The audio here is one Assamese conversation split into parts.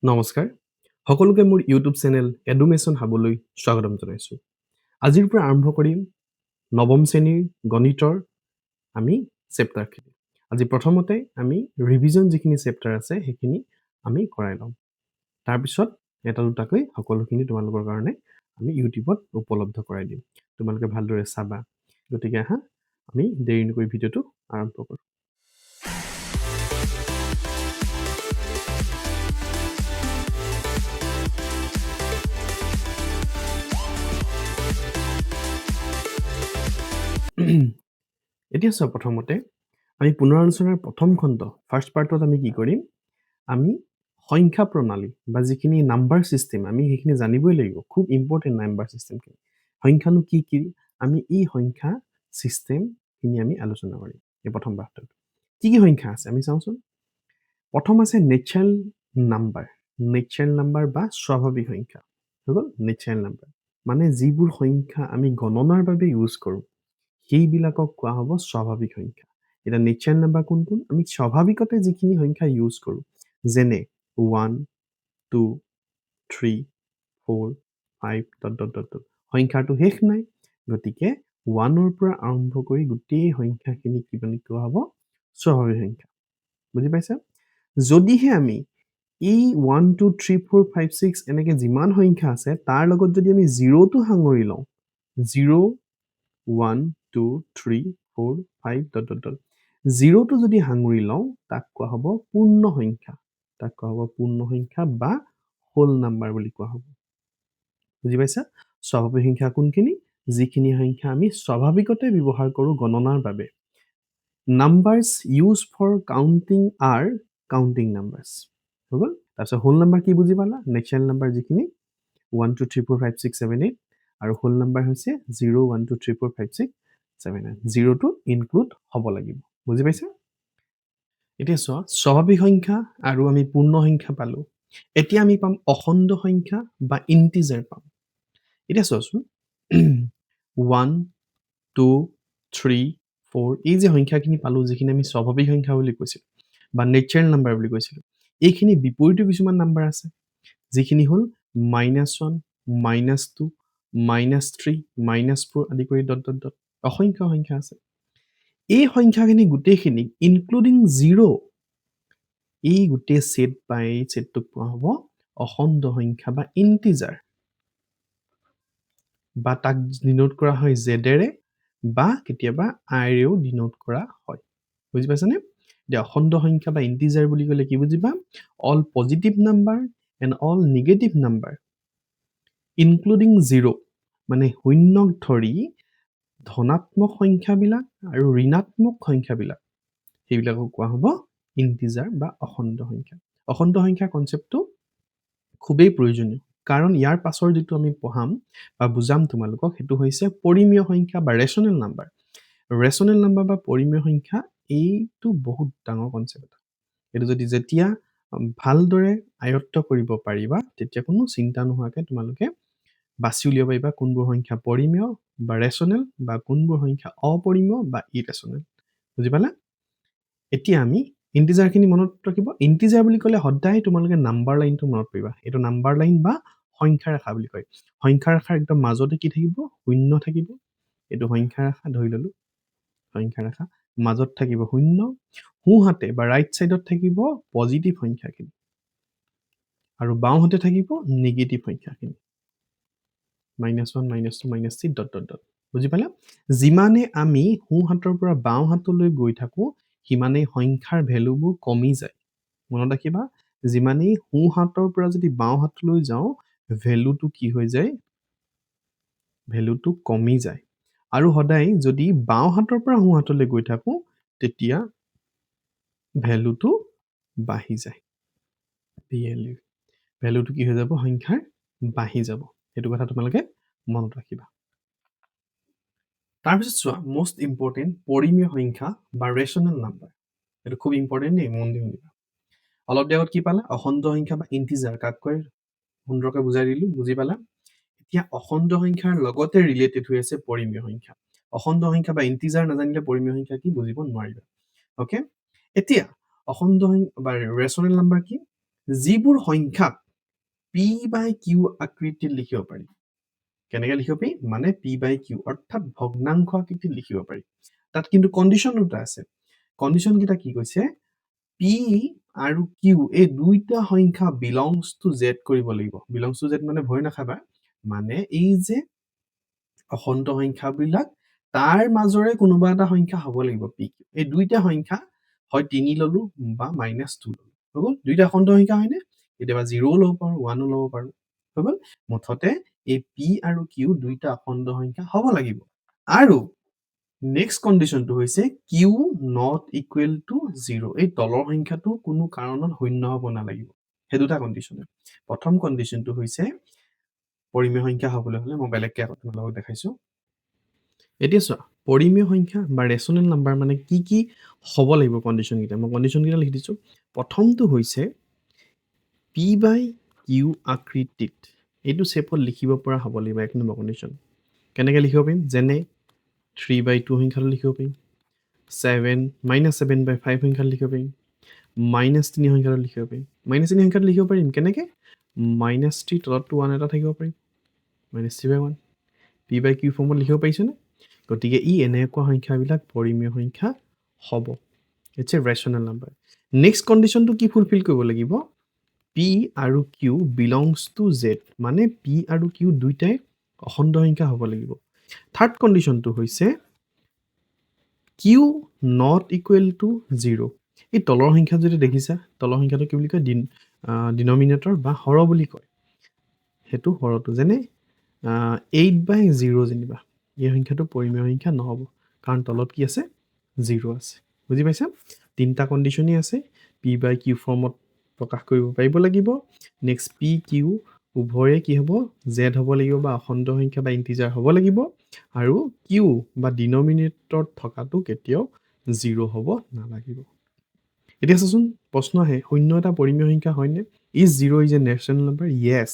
নমস্কাৰ সকলোকে মোৰ ইউটিউব চেনেল এডুমেশ্যন হাবলৈ স্বাগতম জনাইছোঁ। আজিৰ পৰা আৰম্ভ কৰিম নৱম শ্ৰেণীৰ গণিতৰ আমি চেপ্টাৰখিনি। আজি প্ৰথমতে আমি ৰিভিজন যিখিনি চেপ্টাৰ আছে সেইখিনি আমি কৰাই ল'ম। তাৰপিছত এটা দুটাকৈ সকলোখিনি তোমালোকৰ কাৰণে আমি ইউটিউবত উপলব্ধ কৰাই দিম। তোমালোকে ভালদৰে চাবা। গতিকে আহা আমি দেৰি নকৰি ভিডিঅ'টো আৰম্ভ কৰোঁ। এতিয়া চোৱা, প্ৰথমতে আমি পুনৰালোচনাৰ প্ৰথম খণ্ড ফাৰ্ষ্ট পাৰ্টত আমি কি কৰিম, আমি সংখ্যা প্ৰণালী বা যিখিনি নাম্বাৰ ছিষ্টেম আমি সেইখিনি জানিবই লাগিব। খুব ইম্পৰ্টেণ্ট নাম্বাৰ ছিষ্টেমখিনি। সংখ্যানো কি কি, আমি এই সংখ্যা ছিষ্টেমখিনি আমি আলোচনা কৰিম এই প্ৰথম পাৰ্টত। কি কি সংখ্যা আছে আমি চাওঁচোন। প্ৰথম আছে নেচাৰেল নাম্বাৰ। নেচাৰেল নাম্বাৰ বা স্বাভাৱিক সংখ্যা হৈ গ'ল। নেচাৰেল নাম্বাৰ মানে যিবোৰ সংখ্যা আমি গণনাৰ বাবে ইউজ কৰোঁ সেইবিলাকক কোৱা হ'ব স্বাভাৱিক সংখ্যা। এতিয়া নেচাৰেল নাম্বাৰ কোন কোন, আমি স্বাভাৱিকতে যিখিনি সংখ্যা ইউজ কৰোঁ যেনে 1 2 3 4 5 সংখ্যাটো শেষ নাই। গতিকে 1ৰ পৰা আৰম্ভ কৰি গোটেই সংখ্যাখিনি কি বুলি কোৱা হ'ব, স্বাভাৱিক সংখ্যা। বুজি পাইছা? যদিহে আমি এই 1 2 3 4 5 6 এনেকে যিমান সংখ্যা আছে তাৰ লগত যদি আমি 0টো সাঙুৰি লওঁ, 0 1 2 3 4 5 0টো যদি সাঙুৰি লওঁ তাক কোৱা হ'ব পূৰ্ণ সংখ্যা। তাক কোৱা হ'ব পূৰ্ণ সংখ্যা বা হোল নাম্বাৰ বুলি কোৱা হ'ব। বুজি পাইছা? স্বাভাৱিক সংখ্যা কোনখিনি, যিখিনি সংখ্যা আমি স্বাভাৱিকতে ব্যৱহাৰ কৰোঁ গণনাৰ বাবে। নাম্বাৰছ ইউজ ফৰ কাউণ্টিং আৰ কাউণ্টিং নাম্বাৰছ হৈ গ'ল। তাৰপিছত হোল নাম্বাৰ কি বুজি পালা, নেচাৰেল নাম্বাৰ যিখিনি 1 2 3 4 5 6 7 8 আৰু হোল নাম্বাৰ হৈছে 0 1 2 3 4 5 6 7 8। 0টো ইনক্লুড হ'ব লাগিব। বুজি পাইছা? এতিয়া চোৱা, স্বাভাৱিক সংখ্যা আৰু আমি পূৰ্ণ সংখ্যা পালোঁ। এতিয়া আমি পাম অখণ্ড সংখ্যা বা ইণ্টিজাৰ পাম। এতিয়া চোৱাচোন 1 2 3 4 এই যে সংখ্যাখিনি পালোঁ, যিখিনি আমি স্বাভাৱিক সংখ্যা বুলি কৈছিলোঁ বা নেচাৰেল নাম্বাৰ বুলি কৈছিলোঁ, এইখিনি বিপৰীতো কিছুমান নাম্বাৰ আছে যিখিনি হ'ল -1 -2 -3 -4 আদি কৰি অসংখ্য সংখ্যা আছে। এই সংখ্যাখিনি গোটেইখিনি ইনক্লুডিং 0 এই গোটেই ছেট বা এই ছেটটোক কোৱা হ'ব অখণ্ড সংখ্যা বা ইণ্টিজাৰ, বা তাক ডিনোট কৰা হয় জেডেৰে বা কেতিয়াবা আইৰেও ডিনোট কৰা হয়। বুজি পাইছানে? এতিয়া অখণ্ড সংখ্যা বা ইণ্টিজাৰ বুলি ক'লে কি বুজিবা, all positive number and all negative number including 0 মানে শূন্যক ধৰি ধনাত্মক সংখ্যাবিলাক আৰু ঋণাত্মক সংখ্যাবিলাক, সেইবিলাকক কোৱা হ'ব ইণ্টিজাৰ বা অখণ্ড সংখ্যা। অখণ্ড সংখ্যা কনচেপ্টটো খুবেই প্ৰয়োজনীয়, কাৰণ ইয়াৰ পাছৰ যিটো আমি পঢ়াম বা বুজাম তোমালোকক সেইটো হৈছে পৰিমেয় সংখ্যা বা ৰেচনেল নাম্বাৰ। ৰেচনেল নাম্বাৰ বা পৰিমেয় সংখ্যা এইটো বহুত ডাঙৰ কনচেপ্ট। এইটো যদি যেতিয়া ভালদৰে আয়ত্ত কৰিব পাৰিবা তেতিয়া কোনো চিন্তা নোহোৱাকৈ তোমালোকে বাছি উলিয়াব পাৰিবা কোনবোৰ সংখ্যা পৰিমেয় বা ৰেচনেল বা কোনবোৰ সংখ্যা অপৰিমেয় বা ইৰেচনেল। বুজি পালা? এতিয়া আমি ইণ্টিজাৰখিনি মনত ৰাখিব। ইণ্টিজাৰ বুলি ক'লে সদায় তোমালোকে নাম্বাৰ লাইনটো মনত পৰিবা। এইটো নাম্বাৰ লাইন বা সংখ্যা ৰেখা বুলি কয়। সংখ্যা ৰেখাৰ একদম মাজতে কি থাকিব, শূন্য থাকিব। এইটো সংখ্যা ৰেখা ধৰি ল'লো, সংখ্যা ৰেখা মাজত থাকিব শূন্য, সোঁহাতে বা ৰাইট চাইডত থাকিব পজিটিভ সংখ্যাখিনি আৰু বাওঁহাতে থাকিব নিগেটিভ সংখ্যাখিনি, -1 -2 -3 বুজি পালা? যিমানে আমি সোঁহাতৰ পৰা বাওঁ হাতলৈ গৈ থাকোঁ সিমানেই সংখ্যাৰ ভেলুবোৰ কমি যায়। মনত ৰাখিবা, যিমানেই সোঁহাতৰ পৰা যদি বাওঁ হাতলৈ যাওঁ ভেলুটো কি হৈ যায়, ভেলুটো কমি যায়। আৰু সদায় যদি বাওঁ হাতৰ পৰা সোঁ হাতলৈ গৈ থাকোঁ তেতিয়া ভেলুটো বাঢ়ি যায়। ভেলুটো কি হৈ যাব, সংখ্যাৰ বাঢ়ি যাব। সেইটো কথা তোমালোকে মনত ৰাখিবা। তাৰপিছত চোৱা, মষ্ট ইম্পৰ্টেণ্ট পৰিমেয় সংখ্যা বা ৰেচনেল নাম্বাৰ। এইটো খুব ইম্পৰ্টেণ্ট দেই, মন দি শুনিবা। অলপ দেৰি আগত কি পালা, অখণ্ড সংখ্যা বা ইণ্টিজাৰ কাক কয় সুন্দৰকৈ বুজাই দিলোঁ, বুজি পালা? এতিয়া অখণ্ড সংখ্যাৰ লগতে ৰিলেটেড হৈ আছে পৰিমেয় সংখ্যা। অখণ্ড সংখ্যা বা ইণ্টিজাৰ নাজানিলে পৰিমেয় সংখ্যা কি বুজিব নোৱাৰিবা। অ'কে, এতিয়া অখণ্ড সংখ্যা বা ৰেচনেল নাম্বাৰ কি, যিবোৰ সংখ্যাক p by q আকৃতিত লিখিব পাৰি কেনেকৈ লিখিব পাৰি মানে p by q অৰ্থাৎ ভগ্নাংশ আকৃতিত লিখিব পাৰি তাত কিন্তু কণ্ডিশ্যন দুটা আছে কণ্ডিশ্যন কেইটা কি কৈছে p আৰু q এই দুইটা সংখ্যা বিলংছ টু z কৰিব লাগিব বিলংছ টু z মানে ভয় নাখাবা মানে এই যে অখণ্ড সংখ্যাবিলাক তাৰ মাজৰে কোনোবা এটা সংখ্যা হ'ব লাগিব p q এই দুইটা সংখ্যা হয় 3 ললো বা -2 ললো হৈ গ'ল দুইটা অখণ্ড সংখ্যা হয়নে কেতিয়াবা 0 ল'ব পাৰো 1 ল'ব পাৰো হৈ গ'ল মুঠতে এই p আৰু q দুইটা অখণ্ড সংখ্যা হ'ব লাগিব আৰু নেক্সট কণ্ডিশ্যনটো হৈছে q not equal to 0 এই তলৰ সংখ্যাটো কোনো কাৰণত শূন্য হ'ব নালাগিব সেই দুটা কণ্ডিশ্যন প্ৰথম কণ্ডিশ্যনটো হৈছে পৰিমেয় সংখ্যা হ'বলৈ হ'লে মই বেলেগকৈ আকৌ তোমালোকক দেখাইছোঁ এতিয়া চোৱা পৰিমেয় সংখ্যা বা ৰেচনেল নাম্বাৰ মানে কি হ'ব লাগিব কণ্ডিশ্যন কেইটা মই কণ্ডিশ্যন কেইটা লিখি দিছোঁ প্ৰথমটো হৈছে p by q আকৃতিত এইটো শেপত লিখিব পৰা হ'ব লাগিব এক নম্বৰ কণ্ডিশ্যন কেনেকৈ লিখিব পাৰিম যেনে 3/2 সংখ্যাটো লিখিব পাৰিম 7 সংখ্যাটো লিখিব পাৰিম -3 সংখ্যাটো লিখিব পাৰিম -3 সংখ্যাটো লিখিব পাৰিম কেনেকৈ -3 তলতটো 1 এটা থাকিব পাৰিম -3/1 p by q ফৰ্মত লিখিব পাৰিছোনে গতিকে ই এনেকুৱা সংখ্যাবিলাক পৰিমেয় সংখ্যা হ'ব it's a rational number next কণ্ডিশ্যনটো কি ফুলফিল কৰিব লাগিব p আৰু q বিলংছ টু z মানে p আৰু q দুইটাই অখণ্ড সংখ্যা হ'ব লাগিব থাৰ্ড কণ্ডিশ্যনটো হৈছে q not equal to 0 এই তলৰ সংখ্যা যদি দেখিছা তলৰ সংখ্যাটো কি বুলি কয় ডিনমিনেটৰ বা হৰ বুলি কয় সেইটো হৰটো যেনে 8/0 যেনিবা এই সংখ্যাটো পৰিমেয় সংখ্যা নহ'ব কাৰণ তলত কি আছে 0 আছে বুজি পাইছা তিনিটা কণ্ডিশ্যনেই আছে p by q ফৰ্মত প্ৰকাশ কৰিব পাৰিব লাগিব নেক্সট p q উভয়ে কি হ'ব z হ'ব লাগিব বা অখণ্ড সংখ্যা বা ইণ্টিজাৰ হ'ব লাগিব আৰু q বা ডিনমিনেটৰত থকাটো কেতিয়াও 0 হ'ব নালাগিব এতিয়া চাচোন প্ৰশ্ন আহে শূন্য এটা পৰিমেয় সংখ্যা হয়নে is 0 is a rational number Yes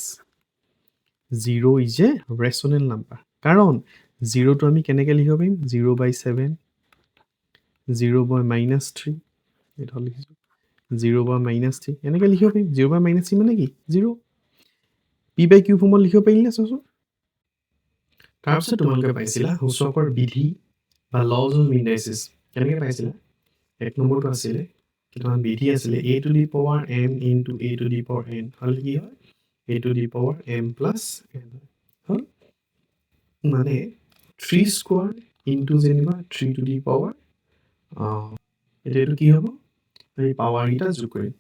0 is a rational number কাৰণ 0টো আমি কেনেকৈ লিখিব পাৰিম 0/7 0/-3 এটা লিখিছোঁ 0/-3 এনেকৈ লিখিব পাৰিম 0/-3 মানে কি 0 p by q ফৰ্মত লিখিব পাৰিলে চাচোন তাৰপিছত তোমালোকে পাইছিলা সূচকৰ বিধি বা লজ অফ ইণ্ডাইচেছ কেনেকৈ পাইছিলা এক নম্বৰটো আছিলে কিছুমান বিধি আছিলে a to the power m into a to the power n হ'লে কি হয় a to the power m plus n হ'ল মানে 3 স্কোৱাৰ ইনটু যেনিবা 3 to the power এইটো কি হ'ব এই পাৱাৰকেইটা যোগ কৰিম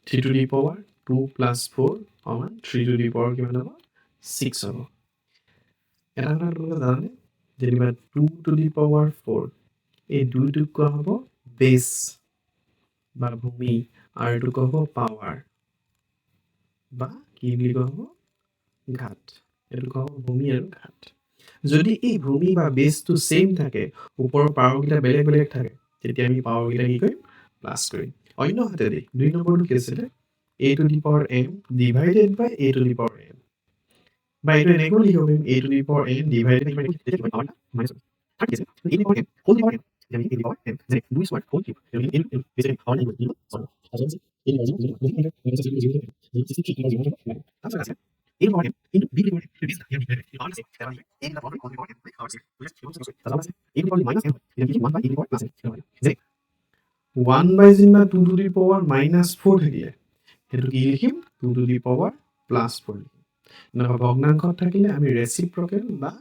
3 to the power 2 plus 4 সমান 3 to the power কিমান হ'ব 6 হ'ব এটা কথা তোমালোকে জানানে যেনিবা 2 to the power 4 এই দুইটোক কোৱা হ'ব বেছ বা ভূমি আৰু এইটো কোৱা হ'ব পাৱাৰ বা কি বুলি কোৱা হ'ব ঘাট এইটো কোৱা হ'ব ভূমি আৰু ঘাট যদি এই ভূমি বা বেছটো ছেইম থাকে ওপৰৰ পাৱাৰকেইটা বেলেগ বেলেগ থাকে তেতিয়া আমি পাৱাৰকেইটা কি কৰিম প্লাছ কৰিম অন্য হাতেদি দুই নম্বৰটো কি আছিলে a to the power m divided by a to the power n বা এইটো এনেকৈও লিখিব পাৰিম a to the power n divided by power minus third case a to the power n whole to the power n আমি a to the power n যেনে 2 স্কোৱাৰ হোল কিউব আমি a বেছে পাৱাৰ নাই দিব সৰি তাৰপিছত a to the power 0 তাৰপিছত আছে a to the power n into b to the power n to this here divided by আছে তাহলে a to the power whole to the power n by r আছে তাহলে আছে a to the power minus n এটা কি 1 by a to the power plus n যেনে 1 by যেনিবা 2 to the power minus 4 থাকিলে সেইটো কি লিখিম 2 to the power plus 4 লিখিম এনেকুৱা ভগ্নাংশত থাকিলে আমি ৰেচিপ্ৰকেল বা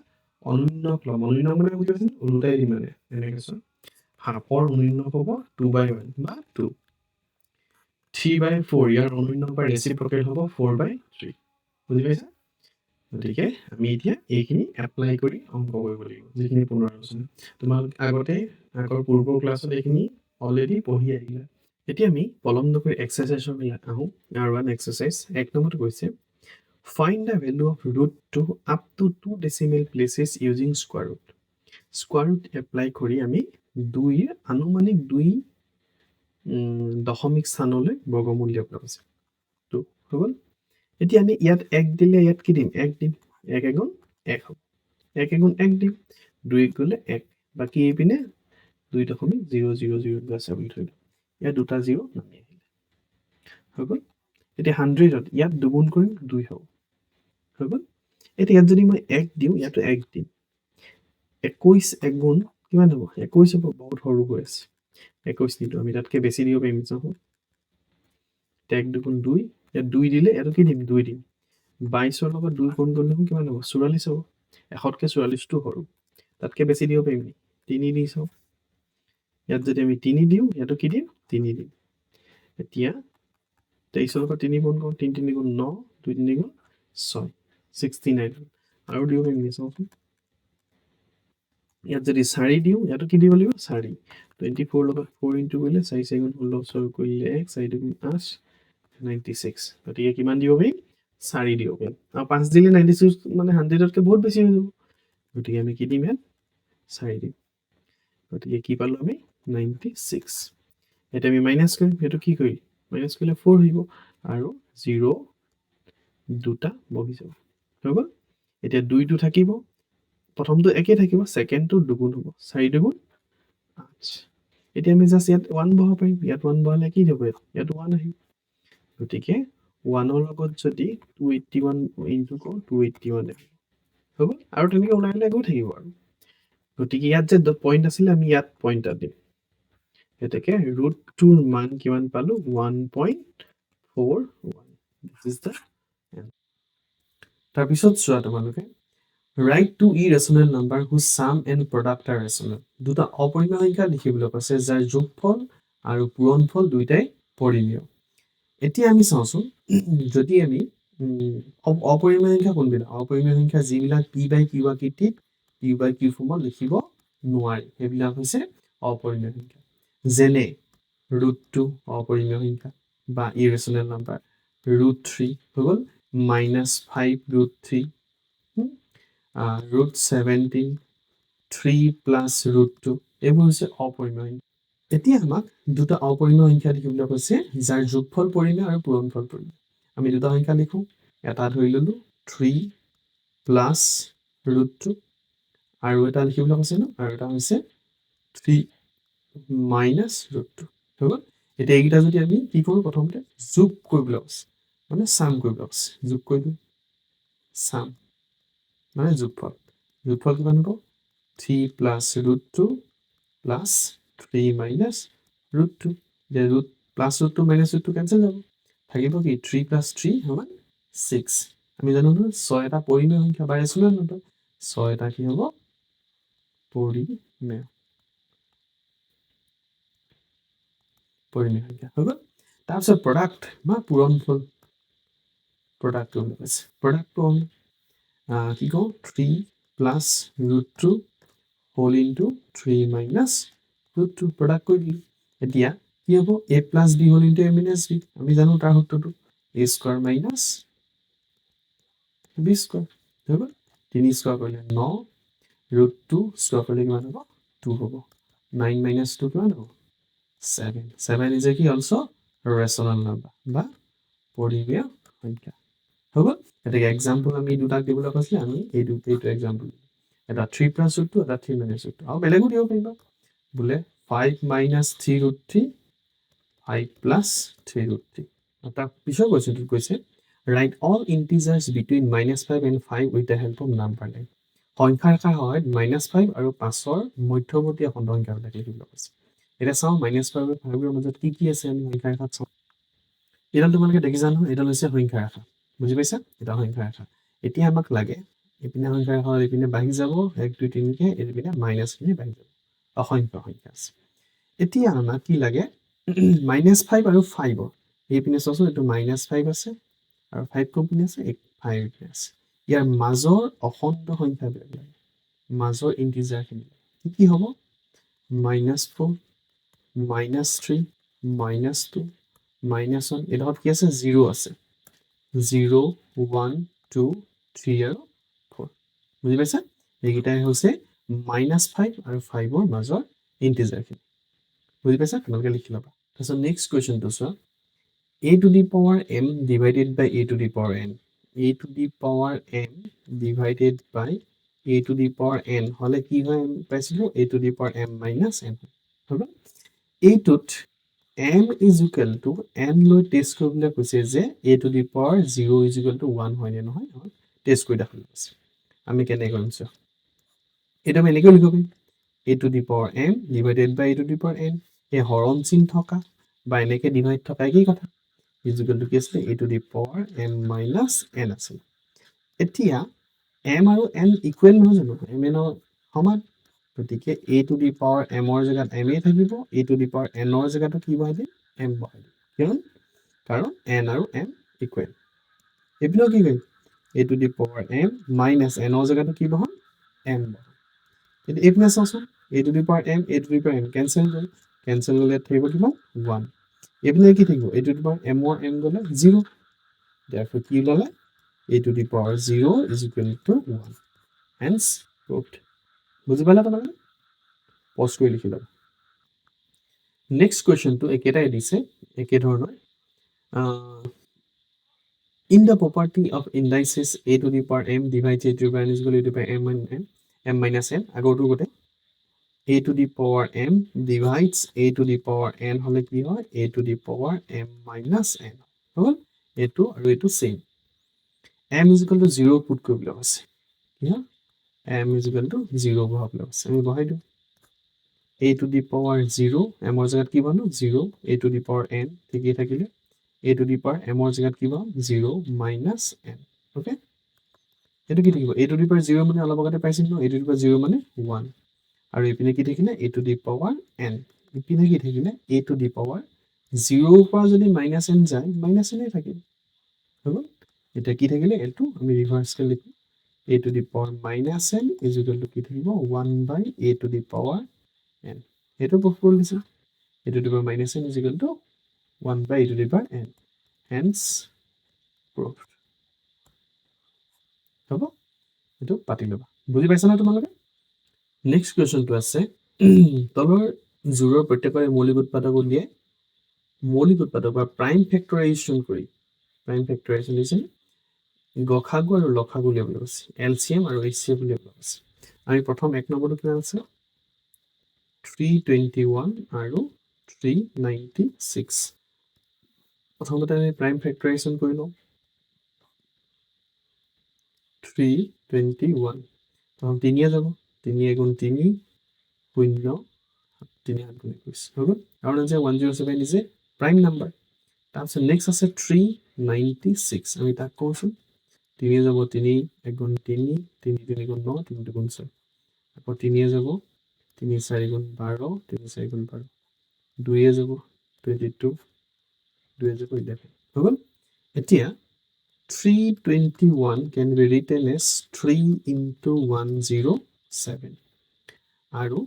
অনুন্নক ল'ম অনুন্নক মানে বুজি পাইছেনে ওলোটাই দিম মানে এনেকৈ চোৱা হাফৰ অনুন্নক হ'ব 2/1 বা 2 3/4 ইয়াৰ অনুন্নক বা ৰেচিপ্ৰকেল হ'ব 4/3 বুজি পাইছা গতিকে আমি এতিয়া এইখিনি এপ্লাই কৰি অংক কৰিব লাগিব যিখিনি পুনৰ আলোচনা তোমালোক আগতে আগৰ পূৰ্বৰ ক্লাছত এইখিনি অলৰেডি পঢ়ি আহিলা এতিয়া আমি পলম নকৰি এক্সাৰচাইজৰ আহোঁ আৰু ওৱান এক্সাৰচাইজ এক নম্বৰটো কৈছে find the value of root 2 up to 2 decimal places using square root square root apply কৰি আমি 2 আনুমানিক 2 দশমিক স্থানলৈ বৰ্গমূল উলিয়াব আছে তো হৈ গ'ল এতিয়া আমি ইয়াত 1 দিলে ইয়াত কি দিম 1 দিম 1 এগুণ 1 হ'ব 1 এগুণ 1 দিম 2 গ'লে 1 বাকি এইপিনে 2.000 আছে বুলি ধৰিলোঁ ইয়াত দুটা 0 নামি আহিলে হৈ গ'ল এতিয়া 100ত ইয়াত দুগুণ কৰিম 2 হ'ব হৈ গ'ল এতিয়া ইয়াত যদি মই 1 দিওঁ ইয়াতো 1 দিম 21 গুণ কিমান হ'ব 21 হ'ব বহুত সৰু হৈ আছে 21 নিদিওঁ আমি তাতকৈ বেছি দিব পাৰিম চাওঁ 1 দুগুণ 2 ইয়াত 2 দিলে ইয়াতো কি দিম 2 দিম 22ৰ লগত 2 গুণ কৰিলে কিমান হ'ব 44 হ'ব 100তকৈ 44টো সৰু তাতকৈ বেছি দিব পাৰিম নি 3 দি চাওঁ ইয়াত যদি আমি 3 দিওঁ ইয়াতো কি দিম 3 দিম এতিয়া 23ৰ লগত 3 গুণ কৰোঁ 3 3 গুণ 9 2 3 গুণ 6 69 আৰু দিব পাৰিম নি চাওঁচোন ইয়াত যদি 4 দিওঁ ইয়াতো কি দিব লাগিব 4 24 লগত 4 ইনটু কৰিলে 4 4 গুণ 16 6 কৰিলে 1 4 2 গুণ 8 96 গতিকে কিমান দিব পাৰিম 4 দিব পাৰিম আৰু 5 দিলে 96 মানে 100তকৈ বহুত বেছি হৈ যাব গতিকে আমি কি দিম ইয়াত 4 দিম গতিকে কি পালোঁ আমি 96 এতিয়া আমি মাইনাছ কৰিম সেইটো কি কৰিম মাইনাছ কৰিলে 4 আহিব আৰু 0 দুটা বহি যাব হৈ গ'ল এতিয়া 2টো থাকিব প্ৰথমটো একেই থাকিব ছেকেণ্ডটো দুগুণ হ'ব 4 দুগুণ 8 এতিয়া আমি জাষ্ট ইয়াত 1 বহাব পাৰিম ইয়াত 1 বহালে কি হ'ব ইয়াত 1 আহিব গতিকে 1ৰ লগত যদি 281 ইনটু কৰোঁ 281 আহিব হৈ গ'ল আৰু তেনেকৈ ওলাই ওলাই গৈ থাকিব আৰু গতিকে ইয়াত যে পইণ্ট আছিলে আমি ইয়াত পইণ্ট এটা দিম গতিকে √2ৰ মান কিমান পালোঁ 1.41 তাৰপিছত চোৱা তোমালোকে write to irrational number whose sum and product আৰ ৰেচনেল দুটা অপৰিমেয় সংখ্যা লিখিবলৈ কৈছে যাৰ যোগফল আৰু পূৰণফল দুয়োটাই পৰিমেয় এতিয়া আমি চাওঁচোন যদি আমি অপৰিমেয় সংখ্যা কোনবিলাক অপৰিমেয় সংখ্যা যিবিলাক p/q আকৃতিত p/q ফৰ্মত লিখিব নোৱাৰি সেইবিলাক হৈছে অপৰিমেয় সংখ্যা যেনে √2 অপৰিমেয় সংখ্যা বা ইৰেচনেল নাম্বাৰ √3 হৈ গ'ল -5 √3 √17 3 প্লাছ √2 এইবোৰ হৈছে অপৰিমেয় সংখ্যা এতিয়া আমাক দুটা অপৰিমেয় সংখ্যা লিখিবলৈ কৈছে যাৰ যোগফল পৰিমেয় আৰু পূৰণফল পৰিমেয় আমি দুটা সংখ্যা লিখোঁ এটা ধৰি ল'লোঁ 3 প্লাছ √2 আৰু এটা লিখিবলৈ কৈছে ন আৰু এটা হৈছে 3 মাইনাছ √2 হৈ গ'ল এতিয়া এইকেইটা যদি আমি কি কৰোঁ প্ৰথমতে যোগ কৰিবলৈ কৈছে মানে ছাম কৰিবলৈ কৈছে যোগ কৰিলোঁ ছাম মানে যোগফল কিমান হ'ব 3 প্লাছ √2 প্লাছ 3 মাইনাছ √2 এতিয়া প্লাছ √2 মাইনাছ √2 কেঞ্চেল যাব থাকিব কি 3 প্লাছ 3 সমান 6 আমি জানো নহয় 6 এটা পৰিমেয় সংখ্যা বা ৰেচনেল নাম্বাৰ 6 এটা কি হ'ব পৰিমেয় সংখ্যা হৈ গ'ল তাৰপিছত প্ৰডাক্ট বা পূৰণফল প্ৰডাক্টটো কৈছে প্ৰডাক্টটো কি কওঁ 3 plus √2 whole into 3 minus √2 product কৰি দিলোঁ এতিয়া কি হ'ব a plus b whole into a minus b আমি জানো তাৰ সূত্ৰটো a square minus b square হৈ গ'ল 3 স্কোৱাৰ কৰিলে 9 √2 স্কোৱাৰ কৰিলে কিমান হ'ব 2 হ'ব 9 মাইনাছ 2 কিমান হ'ব 7 ইজ কি অলছ' ৰেচনেল নাম্বাৰ বা পৰিমেয় সংখ্যা হৈ গ'ল গতিকে এক্সাম্পল আমি দুটাক দিবলৈ কৈছিলে আমি এইটো এক্সাম্পল এটা 3 প্লাছ √2 এটা 3 মাইনাছ √2 আৰু বেলেগো দিব পাৰিবা বোলে 5 মাইনাছ 3 √3 5 প্লাছ 3 √3 তাৰ পিছৰ কুৱেশ্যনটোত কৈছে right all integers between -5 and 5 with the help of number line সংখ্যা ৰেখাৰ সহায়ত -5 আৰু 5ৰ মধ্যৱৰ্তী অখণ্ড সংখ্যাবিলাক লিখিবলৈ কৈছে এতিয়া চাওঁ -5 আৰু 5ৰ মাজত কি আছে আমি সংখ্যা ৰেখাত চাওঁ এইডাল তোমালোকে দেখিছা নহয় এইডাল হৈছে সংখ্যা ৰেখা বুজি পাইছা এটা সংখ্যা ৰেখা এতিয়া আমাক লাগে এইপিনে সংখ্যা ৰেখা এইপিনে বাঢ়ি যাব 1 2 3কে এইপিনে মাইনাছখিনি বাঢ়ি যাব অসংখ্য সংখ্যা আছে এতিয়া আমাক কি লাগে -5 আৰু 5ৰ এইপিনে চোৱাচোন এইটো -5 আছে আৰু 5 কোনপিনে আছে 5 এইপিনে আছে ইয়াৰ মাজৰ অখণ্ড সংখ্যাবিলাক লাগে মাজৰ ইণ্টিজাৰখিনি কি হ'ব -4 -3 -2 -1 এইডোখৰত কি আছে 0 আছে 0 1 2 3 আৰু 4 বুজি পাইছা এইকেইটাই হৈছে -5 আৰু 5ৰ মাজৰ ইণ্টিজাৰখিনি বুজি পাইছা তোমালোকে লিখি ল'বা তাৰপিছত নেক্সট কুৱেশ্যনটো চোৱা a to the power m divided by a to the power n a to the power n divided by a to the power n হ'লে কি হয় আমি পাইছিলোঁ a to the power m minus n হ'ব এইটোত m is equal to n লৈ টেষ্ট কৰিবলৈ কৈছে যে a to the power 0 is equal to 1 হয় নে নহয় টেষ্ট কৰি দেখাবলৈ কৈছে আমি কেনে কৰিম চোৱা এটা আমি এনেকৈ লিখিব পাৰিম a to the power m divided by a to the power n এই হৰণ চিন থকা বা এনেকৈ ডিভাইড থকা একেই কথা is equal to কি আছিলে a to the power m minus n আছিল এতিয়া m আৰু n ইকুৱেল নহয় জানো m n সমান গতিকে a to the power m ৰ জেগাত m এ থাকিব a to the power n ৰ জেগাটো কি বহাই দিম m বহাই দিম কিয়নো কাৰণ n আৰু m ইকুৱেল এইপিনেও কি কৰিম a to the power m minus n ৰ জেগাটো কি বহাম m বহাম কিন্তু এইপিনে চাওঁচোন a to the power m a to the power m cancel গ'ল কেনচেল গ'লে থাকিব কিমান 1 এইপিনে কি থাকিব a to the power m ৰ m গ'লে 0 therefore কি ওলালে a to the power 0 is equal to 1 hence proved বুজি পালা তোমালোকে পজ কৰি লিখি ল'বা নেক্সট কুৱেশ্যনটো একেটাই দিছে একে ধৰণৰ in the property of indices a to the power m divides a to the power n is equal to m minus n আগৰটো গোটে a to the power m divides a to the power n হলে কি হয় a to the power m minus n হ'ল এইটো আৰু এইটো same m is equal to 0 put কৰিবলৈ আছে কি হয় m is equal to 0 বহাবলৈ আছে আমি বহাই দিওঁ a to the power 0 m ৰ জেগাত কি বহালো 0 a to the power n ঠিকই থাকিলে a to the power m ৰ জেগাত কি বহাম 0 minus n ওকে এইটো কি থাকিব a to the power 0 মানে অলপ আগতে পাইছিল ন a to the power 0 মানে 1 আৰু ইপিনে কি থাকিলে a to the power n ইপিনে কি থাকিলে a to the power 0 পৰা যদি minus n যায় minus n এ থাকিব হ'ব এটা কি থাকিলে এইটো আমি ৰিভাৰ্স কৰি লিখো a to the power minus n is equal to কি থাকিব 1 by a to the power n এইটো প্ৰুফ কৰি দিছো a to the power minus n is equal to 1 by a to the power n hence proved হ'ব এইটো পাতি ল'বা বুজি পাইছা না তোমালোকে নেক্সট কুৱেশ্যনটো আছে তলৰ জোৰৰ প্ৰত্যেকৰে মৌলিক উৎপাদক উলিয়াই মৌলিক উৎপাদক বা প্ৰাইম ফেক্টৰাইজেশ্যন কৰি প্ৰাইম ফেক্টৰাইজেশ্যন দিছে গসাগু আৰু লসাগু উলিয়াবলৈ কৈছে এলচিএম আৰু এইচচিএফ উলিয়াবলৈ কৈছে আমি প্ৰথম এক নম্বৰটো কিমান আছে 321 আৰু 396 প্ৰথমতে আমি প্ৰাইম ফেক্টৰাইজেশ্যন কৰি লওঁ 321 প্ৰথম 3 যাব 3 গুণ 3 0 3 7 গুণ 21 হৈ গ'ল কাৰণ যে 107 ইজ এ প্ৰাইম নাম্বাৰ তাৰপিছত নেক্সট আছে 396 আমি তাক কওঁচোন 3 যাব 3 1 গুণ 3 3 3 গুণ 9 3 2 গুণ 6 আকৌ 3 যাব 3 4 গুণ 12 3 4 গুণ 12 2 যাব 22 2 যাব 11 হৈ গ'ল এতিয়া 321 can be written as 3 into 107 আৰু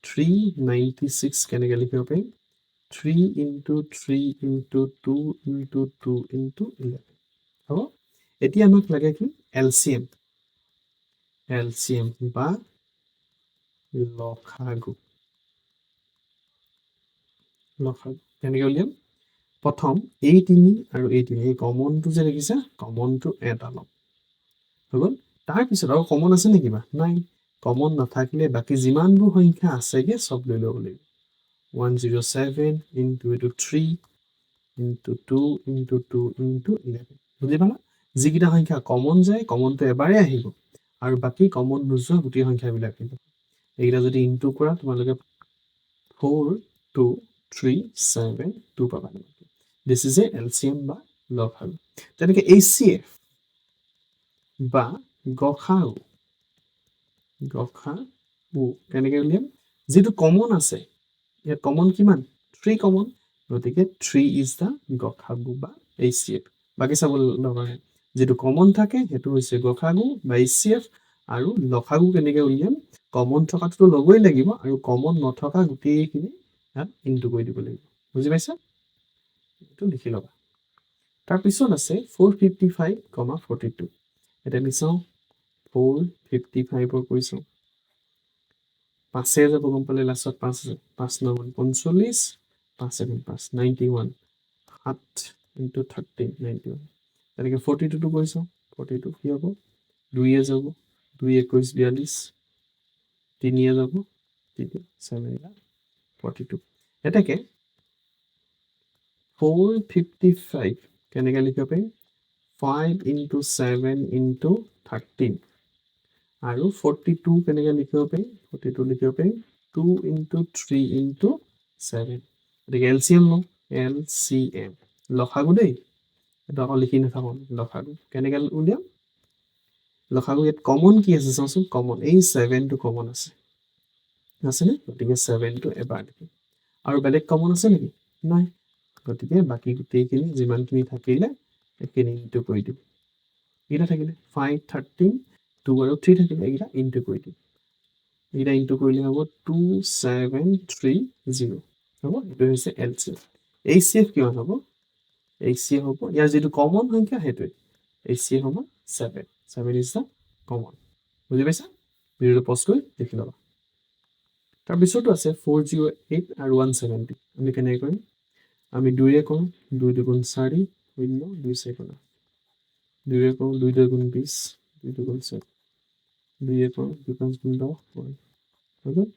396 কেনেকৈ লিখিব পাৰিম 3 into 3 into 2 into 2 into 11 হ'ব এতিয়া আমাক লাগে কি এলচিএম বা লসাগু কেনেকৈ উলিয়াম প্ৰথম এই 3 আৰু এই 3 এই কমনটো যে দেখিছা কমনটো এটা ল'ম হৈ গ'ল তাৰপিছত আৰু কমন আছে নেকি বা নাই কমন নাথাকিলে বাকী যিমানবোৰ সংখ্যা আছেগে সব লৈ ল'ব লাগিব 107 into 3 into 2 into 2 into 11 বুজি পালা যিকেইটা সংখ্যা কমন যায় কমনটো এবাৰে আহিব আৰু বাকী কমন নোযোৱা গোটেই সংখ্যাবিলাক আহিব এইকেইটা যদি ইনটু কৰা তোমালোকে 4 2 3 7 2 পাবা দিস ইজ এ এলচিএম বা লসাগু তেনেকৈ এইচচিএফ বা গসাগু কেনেকৈ উলিয়াম যিটো কমন আছে ইয়াত কমন কিমান 3 কমন গতিকে 3 ইজ দা গসাগু বা এইচচিএফ বাকি চাব লগা যেটো কমন থাকে হেতু হৈছে গসাগু বা এইচচিএফ আৰু লসাগু কেনেকৈ উলিয়াম কমন থকাটো লগই লাগিব আৰু কমন নথকা গোটেইখিনি ইয়াত ইনটু কৰি দিব লাগিব বুজি পাইছা এটো লিখি লবা তাৰ পিছত আছে 455, 42 এটা আমি চাওঁ 455 ৰ কৈছো 5 যাব গম পালে লাষ্টত 5 আছে 5 9 45 5 7 5 91 7 into 13 91 তেনেকৈ 42 টো কৈছো 42 কি হ'ব 2 যাব 2 21 42 3 যাব 3 7 42 এটাকে 455 কেনেকৈ লিখিব পাৰিম 5 into 7 into 13 আৰু 42 কেনেকৈ লিখিব পাৰিম 42 লিখিব পাৰিম 2 into 3 into 7 গতিকে এলচিএম লওঁ এলচিএম লসাগু দেই এইটো আকৌ লিখি নাথাকোঁ লসাগু কেনেকৈ উলিয়াম লসাগু ইয়াত কমন কি আছে চাওঁচোন কমন এই 7টো কমন আছেনে গতিকে 7টো এবাৰ লিখিম আৰু বেলেগ কমন আছে নেকি নাই গতিকে বাকী গোটেইখিনি যিমানখিনি থাকিলে এইখিনি ইনটু কৰি দিম এইকেইটা থাকিলে 5 13 2 আৰু 3 থাকিলে এইকেইটা ইনটু কৰি দিম এইকেইটা ইনটু কৰিলে হ'ব 2730 হ'ব এইটো হৈছে এলচিএম এইচচিএফ কিমান হ'ব এইচচিএফ হ'ব ইয়াৰ যিটো কমন সংখ্যা সেইটোৱে এইচচিএফ হ'ব 7 7 ইজ দ্য কমন বুজি পাইছা ভিডিঅ'টো পজ কৰি দেখি ল'বা তাৰপিছতো আছে 408 আৰু 170 আমি কেনেকৈ কৰিম আমি 2ৰে কৰোঁ 2 দুগুণ 4 শূন্য 2 4 2ৰে কৰোঁ 2 দুগুণ 20 2 দুগুণ 4 2ৰে কৰোঁ 2 5 গুণ 10 হৈ গ'ল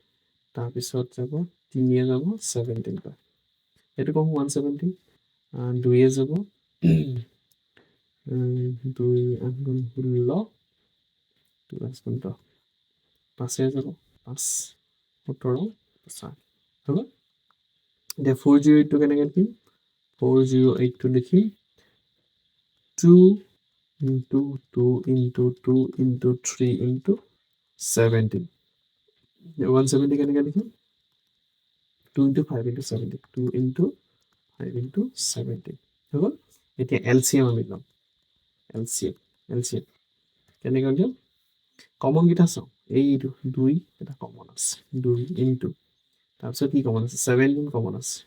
তাৰপিছত যাব 3য়ে যাব 17 পায় এইটো কওঁ 170 2য়ে যাব 2 8 গুণ 16 2 5 গুণ 10 5য়ে যাব 5 17 5 হৈ গ'ল এতিয়া 408টো কেনেকৈ লিখিম 408টো লিখিম 2 into 2 into 2 into 3 into 17 170 কেনেকৈ লিখিম 2 into 5 into 17 2 into 5 into 17 হৈ গ'ল এতিয়া এলচিএম আমি ল'ম এলচিএম কেনেকৈ উলিয়াম কমনকেইটা চাওঁ এইটো 2 এটা কমন আছে 2 ইনটু তাৰপিছত কি কমন আছে 17 কমন আছে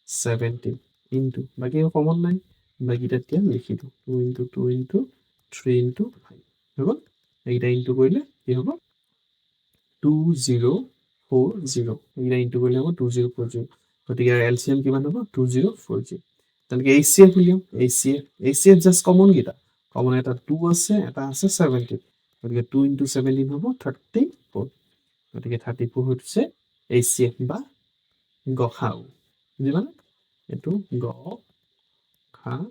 17 ইনটু বাকী কমন নাই বাকীটা এতিয়া লিখি দিওঁ 2 into 2 into 3 into 5 হৈ গ'ল এইকেইটা ইনটু কৰিলে কি হ'ব 2040 এইকেইটা ইনটু কৰিলে হ'ব 2040 গতিকে এলচিএম কিমান হ'ব 2040 তেনেকৈ এইচচিএফ উলিয়াম এইচচিএফ জাষ্ট কমন কেইটা কমন এটা 2 আছে এটা আছে 17 গতিকে 2 into 17 হ'ব 34 গতিকে 34 হৈছে এইচচিএফ বা গসাউ বুজি পালে এইটো গসাউ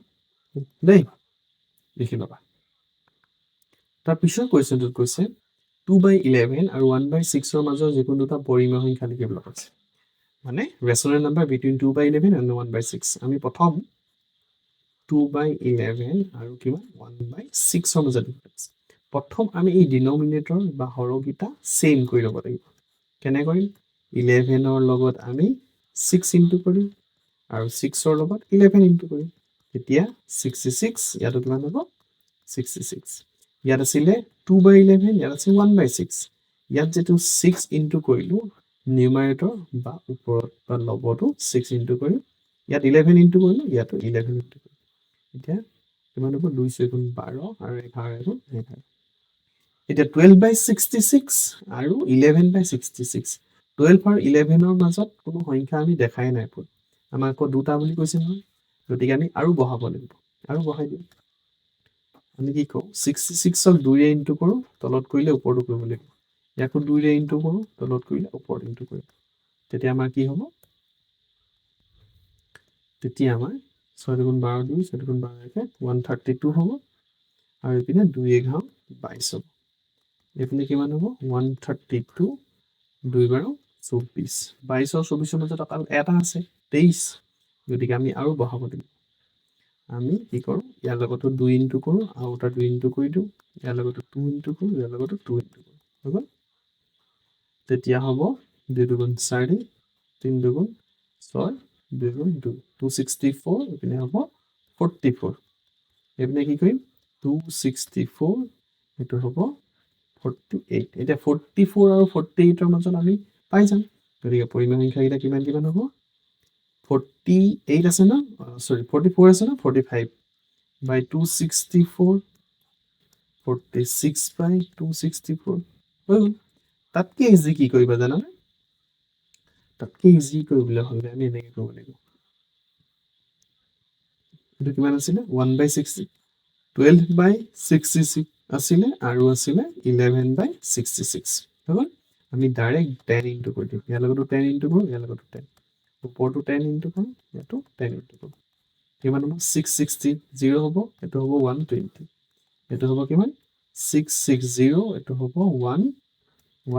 দেই লিখি ল'বা তাৰপিছত কুৱেশ্যনটোত কৈছে 2/11 আৰু 1/6ৰ মাজৰ যিকোনো দুটা পৰিমেয় সংখ্যা লিখিবলৈ কৈছে মানে ৰেচনেল নাম্বাৰ বিটুইন 2/11 and 1/6 আমি প্ৰথম 2/11 আৰু কিমান 1/6ৰ মাজত প্ৰথম আমি এই ডিনমিনেটৰ বা হৰকেইটা চেম কৰি ল'ব লাগিব কেনে কৰিম 11ৰ লগত আমি 6 ইনটু কৰিম আৰু 6ৰ লগত 11 ইনটু কৰিম তেতিয়া 66 ইয়াতো কিমান হ'ব 66 ইয়াত আছিলে 2/11 ইয়াত আছে 1/6 ইয়াত যেটো 6 ইনটু কৰিলোঁ নিউমাৰেটৰ বা ওপৰত বা লবটো 6 ইনটু কৰিম ইয়াত 11 ইনটু কৰিলোঁ ইয়াতো 11 ইনটু কৰিম এতিয়া কিমান হ'ব 2 4 গুণ 12 আৰু 11 গুণ 11 এতিয়া 12/66 আৰু 11/66 12 আৰু 11ৰ মাজত কোনো সংখ্যা আমি দেখাই নাই পোৱা আমাৰ আকৌ দুটা বুলি কৈছে নহয় গতিকে আমি আৰু বহাব লাগিব আৰু বহাই দিম আমি কি কওঁ 66ক 2ৰে ইনটু কৰোঁ তলত কৰিলে ওপৰটো কৰিব লাগিব ইয়াকো 2ৰে ইনটু কৰোঁ তলত কৰিলে ওপৰত ইনটু কৰিম তেতিয়া আমাৰ কি হ'ব তেতিয়া আমাৰ 6 গুণ 12 2 6 গুণ 12 132 হ'ব আৰু ইপিনে 2 11 22 হ'ব এইপিনে কিমান হ'ব 132 2 বাৰ 24 22 আৰু 24ৰ মাজত অকল এটা আছে 23 গতিকে আমি আৰু বহাব লাগিব আমি কি কৰোঁ ইয়াৰ লগতো 2 ইনটু কৰোঁ আৰু এটা 2 ইনটু কৰি দিওঁ ইয়াৰ লগতো 2 ইনটু কৰোঁ ইয়াৰ লগতো 2 ইনটু কৰোঁ হৈ গ'ল তেতিয়া হ'ব 2 দুগুণ 4 3 দুগুণ 6 2 গুণ 2 264 এইপিনে হ'ব 44 এইপিনে কি কৰিম 264 এইটো হ'ব 48 এতিয়া 44 আৰু 48ৰ মাজত আমি পাই যাম গতিকে পৰিমেয় সংখ্যাকেইটা কিমান কিমান হ'ব 48 আছে ন সৰি 44 আছে ন 45 by 264 46 by 264 হৈ গ'ল তাতকৈ ইজি কি কৰিবা জানানে তাতকৈ ইজি কৰিবলৈ হ'লে আমি এনেকৈ কৰিব লাগিব এইটো কিমান আছিলে 1/60 12/66 আছিলে আৰু আছিলে 11/66 হৈ গ'ল আমি ডাইৰেক্ট 10 ইনটু কৰি দিম ইয়াৰ লগতো 10 ইনটু কৰোঁ ইয়াৰ লগতো 10 ওপৰতো 10 ইনটু কৰোঁ ইয়াতো 10 ইনটু কৰোঁ কিমান হ'ব 660 0 হ'ব এটো হ'ব 120 এটো হ'ব কিমান 660 এটো হ'ব 110 100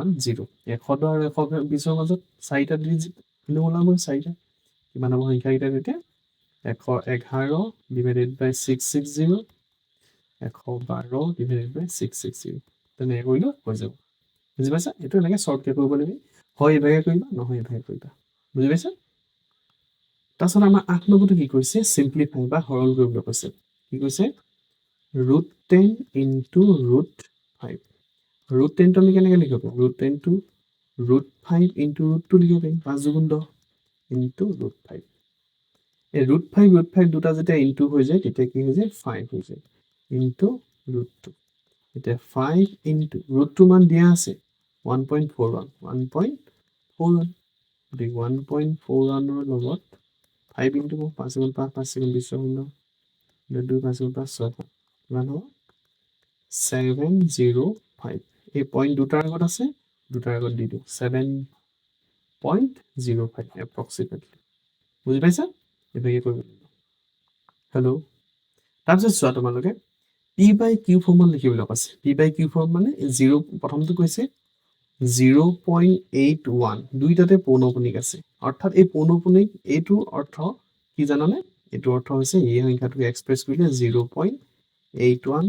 আৰু 120 ৰ মাজত চাৰিটা ডিজিট ওলাব চাৰিটা কিমান হ'ব সংখ্যা কেইটা তেতিয়া 111 ডিভাইডেড বাই 660 112 ডিভাইডেড বাই 660 তেনেকৈ কৰিলে হৈ যাব বুজি পাইছা এইটো এনেকৈ শ্বৰ্টকৈ কৰিব লাগিব হয় এইভাগে কৰিবা নহয় এইভাগে কৰিবা বুজি পাইছা তাৰপিছত আমাৰ 8 নম্বৰটো কি কৈছে সিম্পলিফাই বা সৰল কৰিবলৈ কৈছে কি কৈছে √10 ইনটু √5 √10 টো আমি কেনেকৈ লিখিব পাৰোঁ √10 টো √5 ইনটু √2 লিখিব পাৰিম 5 × 10 ইনটু √5 এই √5 দুটা যেতিয়া ইনটু হৈ যায় তেতিয়া কি হৈ যায় 5 হৈ যায় ইনটু √2 এতিয়া 5 ইনটু √2 মান দিয়া আছে 1.41 1.41 গতিকে 1.41 ৰ লগত 5 ইনটু 5 × 5 5 × 20 শূন্য 2 5 × 5 6 কিমান হ'ব 705 এই পইণ্ট দুটাৰ আগত আছে দুটাৰ আগত দি দিওঁ 7.05 এপ্ৰক্সিমেটলি বুজি পাইছা এইভাগে কৰিব লাগিব হেল্ল' তাৰপিছত চোৱা তোমালোকে p/q ফৰ্মত লিখিবলৈ কৈছে p/q ফৰ্ম মানে 0 প্ৰথমটো কৈছে 0.81 দুইটাতে পৌনঃপুনিক আছে অৰ্থাৎ এই পৌনঃপুনিক এইটো অৰ্থ কি জানানে এইটো অৰ্থ হৈছে এই সংখ্যাটোক এক্সপ্ৰেছ কৰিলে 0.81 81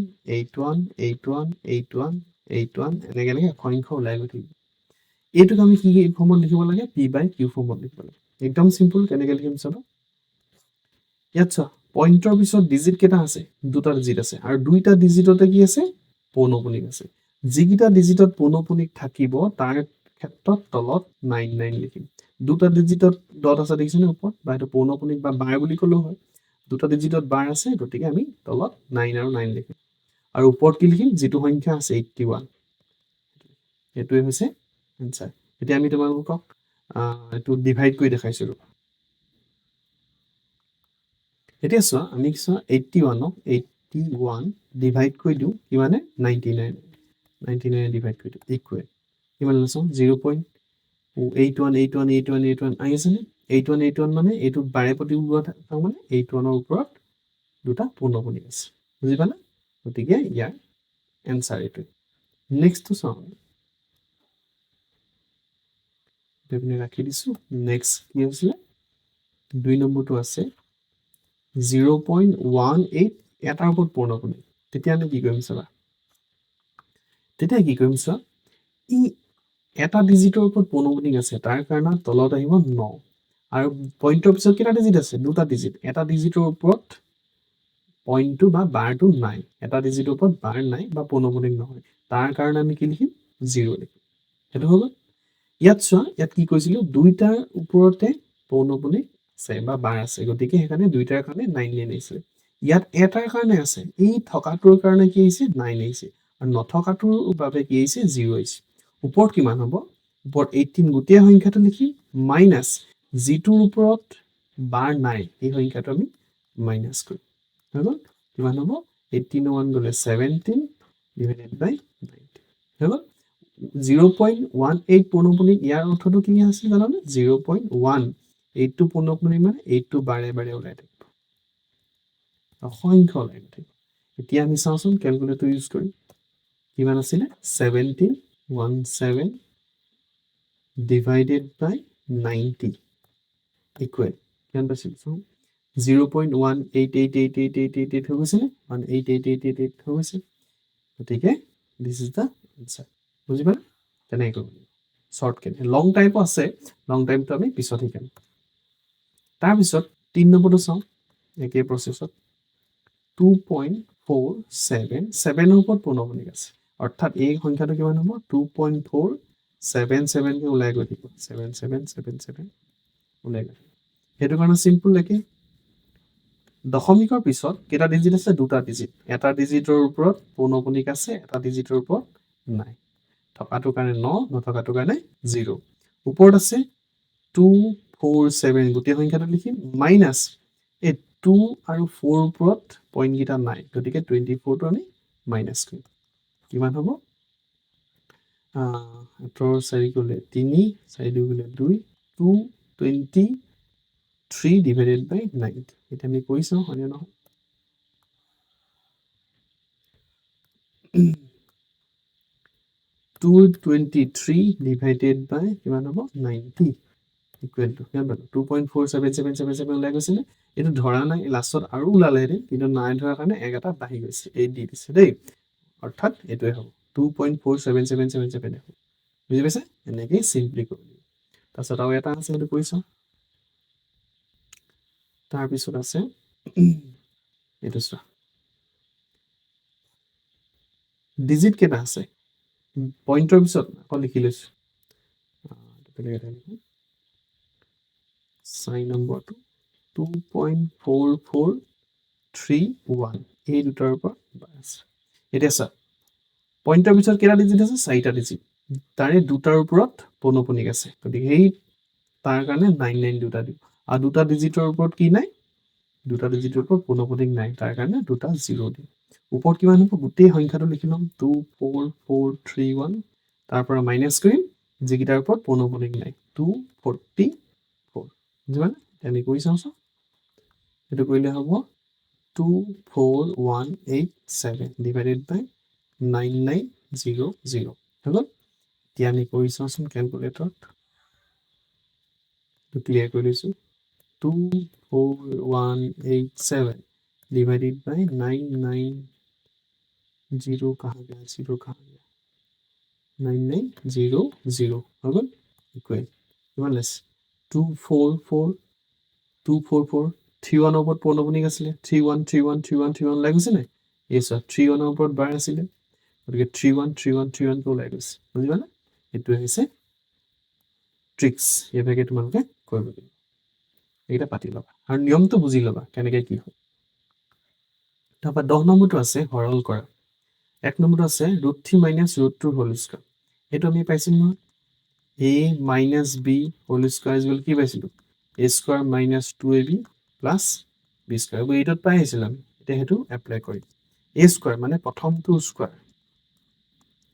81 81 81 এনেকৈ সংখ্যা ওলাই গৈ থাকিব এইটোক আমি কি ফৰ্মত লিখিব লাগে p/q ফৰ্মত লিখিব লাগে একদম সিম্পল কেনেকৈ লিখিম চাবা ইয়াত চোৱা পইণ্টৰ পিছত ডিজিট কেইটা আছে দুটা ডিজিট আছে আৰু দুইটা ডিজিটতে কি আছে পৌনঃপুনিক আছে যিকেইটা ডিজিটত পৌনঃপুনিক থাকিব তাৰ ক্ষেত্ৰত তলত 99 লিখিম দুটা ডিজিটত ডট আছে দেখিছেনে ওপৰত বা এইটো পৌনঃপুনিক বা বাৰ বুলি ক'লেও হয় দুটা ডিজিটত বাৰ আছে গতিকে আমি তলত 9 আৰু 9 লিখিম আৰু ওপৰত কি লিখিম যিটো সংখ্যা আছে 81 এইটোৱে হৈছে এনসাৰ এতিয়া আমি তোমালোকক এইটো ডিভাইড কৰি দেখাইছো এতিয়া চোৱা আমি চোৱা 81ক 81 ডিভাইড কৰি দিওঁ কিমানে 99 ডিভাইড কৰি দিওঁ ইকুৱেল কিমান লৈছো 0.81 আহি আছে নে 81 মানে এইটো বাৰে প্ৰতি ওলোৱা থাকা মানে 81 ৰ ওপৰত দুটা পৌনঃপুনিক আছে বুজি পালা গতিকে ইয়াৰ এনসাৰ এইটো নেক্সটটো চাওঁ এইপিনে ৰাখি দিছো নেক্সট কি হৈছিলে 2 নম্বৰটো আছে 0.18 এটাৰ ওপৰত পৌনঃপুনিক তেতিয়া আমি কি কৰিম চাবা তেতিয়া কি কৰিম চোৱা ই এটা ডিজিটৰ ওপৰত পৌনঃপুনিক আছে তাৰ কাৰণে তলত আহিব 9 আৰু পইণ্টৰ পিছত কেইটা ডিজিট আছে দুটা ডিজিট এটা ডিজিটৰ ওপৰত পইণ্টটো বা বাৰটো নাই এটা ডিজিটৰ ওপৰত বাৰ নাই বা পৌনঃপুনিক নহয় তাৰ কাৰণে আমি কি লিখিম 0 লিখিম সেইটো হ'ব ইয়াত চোৱা ইয়াত কি কৈছিলো দুইটাৰ ওপৰতে পৌনঃপুনিক আছে বা বাৰ আছে গতিকে সেইকাৰণে দুইটাৰ কাৰণে 9 আহিছে ইয়াত এটাৰ কাৰণে আছে এই থকাটোৰ কাৰণে কি আহিছে 9 আহিছে আৰু নথকাটোৰ বাবে কি আহিছে 0 আহিছে ওপৰত কিমান হ'ব ওপৰত 18 গোটেই সংখ্যাটো লিখি মাইনাস যিটোৰ ওপৰত বাৰ নাই এই সংখ্যাটো আমি মাইনাস কৰিম হৈ গ'ল কিমান হ'ব 18 1 গ'লে 17 ডিভাইডেড বাই 90 হৈ গ'ল 0.18 পৌনঃপুনিক ইয়াৰ অৰ্থটো কি আছিল জানানে 0.18 টো পৌনঃপুনিক মানে 8 টো বাৰে বাৰে ওলাই থাকিব অসংখ্য ওলাই থাকিব এতিয়া আমি চাওঁচোন ক্যালকুলেটৰ ইউজ কৰি কিমান আছিলে 1717 divided by 90 equal কিমান পাইছিল চাওঁ 0.18888888 হৈ গৈছে নে 1888888 হৈ গৈছে গতিকে this is the answer বুজি পালা তেনেকৈ কৰিব শৰ্ট কেনে লং টাইপো আছে লং টাইপটো আমি পিছত শিকাম তাৰপিছত 3 নম্বৰটো চাওঁ একে প্ৰসেছত 2.477 ৰ ওপৰত পৌনঃপুনিক আছে অৰ্থাৎ এই সংখ্যাটো কিমান হ'ব 2.477 কে ওলাই গৈ থাকিব 7777 ওলাই গৈ সেইটো কাৰণে সিম্পল লেখি দশমিকৰ পিছত কেটা ডিজিট আছে দুটা ডিজিট এটা ডিজিটৰ ওপৰত পৌনঃপুনিক আছে এটা ডিজিটৰ ওপৰত নাই থকাটোৰ কাৰণে 9 নথকাটোৰ কাৰণে 0 ওপৰত আছে 247 গোটেই সংখ্যাটো লিখি মাইনাস এই 2 আৰু 4 ওপৰত পইণ্ট গিটা নাই গতিকে 24 টো আমি মাইনাস কৰিম কিমান হ'ব 4 4 গলে 3 4 2 গলে 2 220 3 divided by 90 এটা আমি কৰি চাওঁ হয়নে নহয় 223 divided by কিমান হ'ব 90 equal to কিমান পালো 2.47777 ওলাই গৈছে নে এটো ধৰা নাই লাষ্টত আৰু ওলালে হেতে কিন্তু নাই ধৰা কাৰণে এক এটা বাহি গৈছে 8 দি দিছে দেই অৰ্থাৎ এটোই হ'ব 2.47777 হ'ব বুজি পাইছে এনেকৈ সিম্পলি কৰিম তাৰছত আৰু এটা আছে এটো কৰি চাওঁ তাৰ পিছত আছে এটো চোৱা ডিজিট কেটা আছে পইণ্টৰ পিছত আকৌ লিখি লৈছো চাই নম্বৰটো 2.4431 এই দুটাৰ পৰা বাছ এতিয়া চা পইণ্টৰ পিছত কেটা ডিজিট আছে 4টা ডিজিট তাৰে দুটাৰ ওপৰত পনপনিক আছে গতিকে এই তাৰ কাৰণে 99 দুটা দিও আৰু দুটা ডিজিটৰ ওপৰত কি নাই দুটা ডিজিটৰ ওপৰত পনপনিক নাই তাৰ কাৰণে দুটা 0 দিম ওপৰত কিমান হ'ব গোটেই সংখ্যাটো লিখি লম 24431 তাৰ পৰা মাইনাস কৰিম যিকিটাৰ ওপৰত পনপনিক নাই 244 বুজিবা আমি কৰি চাওঁছো এটো কৰিলে হ'ব 24187 divided by 9900 হল এতিয়া আমি কৰি চাওঁচোন ক্যালকুলেটৰত তো ক্লিয়াৰ কৰি লৈছো 24187 divided by 990 कहाँ गया 0 कहाँ गया 9900 हो गल इक्वल किमान लेस 244 31 ওপৰত পনপনিক আছিল 31313131 ওলাই গৈছে নাই এছ 31 ওপৰত বাৰ আছিল গতিকে 313131 টো ওলাই গৈছে বুজিবা না এটো হৈছে ট্ৰিক্স এভাগে তোমালোকে কৰিব লাগিব এইটা পাতি লবা আৰু নিয়মটো বুজি লবা কেনেকৈ কি হয় তাৰপা 10 নম্বৰটো আছে হৰল কৰা 1 নম্বৰটো আছে √3 - √2 হোল স্কয়ার এটো আমি পাইছিম নহয় a - b whole square equal কি পাইছিলো a square - 2ab + b square এইটোত পাই আহিছিলাম এটা হেতু এপ্লাই কৰিম a স্কয়াৰ মানে প্ৰথমটো স্কয়াৰ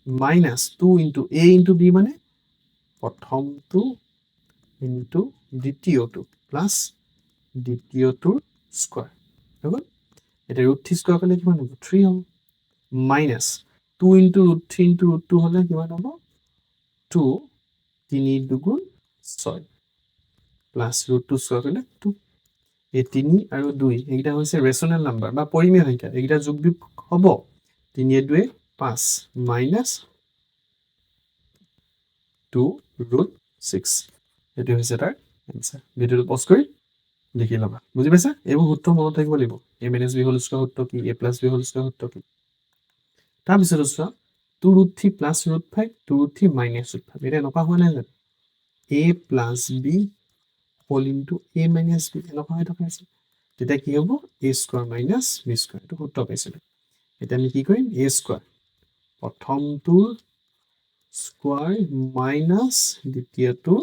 -2 * a * b মানে প্ৰথমটো into দ্বিতীয়টো প্লাস দ্বিতীয়টোৰ স্কয়ার হ'ব এটা √3 স্কয়ার করলে কিমান হ'ব 3 হ'ব minus 2 into √3 into √2 হলে কিমান হ'ব 2 3 দুগুণ 6 প্লাস √2 স্কয়ার করলে 2 এই 3 আৰু 2 এইটা হৈছে ৰেশনাল নাম্বাৰ বা পৰিমেয় সংখ্যা এইটা যোগবিয়োগ হ'ব 3 এ 2 5 minus 2 √6 এটো হৈছে তাৰ आंसर ভিডিওটো পজ কৰি লিখি লবা বুজি পাইছা এইবোৰ সূত্ৰ মনত থাকিব লাগিব a - b হোল স্কয়াৰ সূত্ৰ কি a + b হোল স্কয়াৰ সূত্ৰ কি তাৰ পিছত চোৱা 2√3 + √5 2√3 - √5 এটা এনেকুৱা হোৱা নাই জানো a + b whole into a - b এনেকুৱা হৈ থকা আছে তেতিয়া কি হ'ব a স্কয়াৰ - b স্কয়াৰ এটা সূত্ৰ পাইছিলো এটা আমি কি কৰিম a স্কয়াৰ প্ৰথমটোৰ স্কয়াৰ মাইনাস দ্বিতীয়টোৰ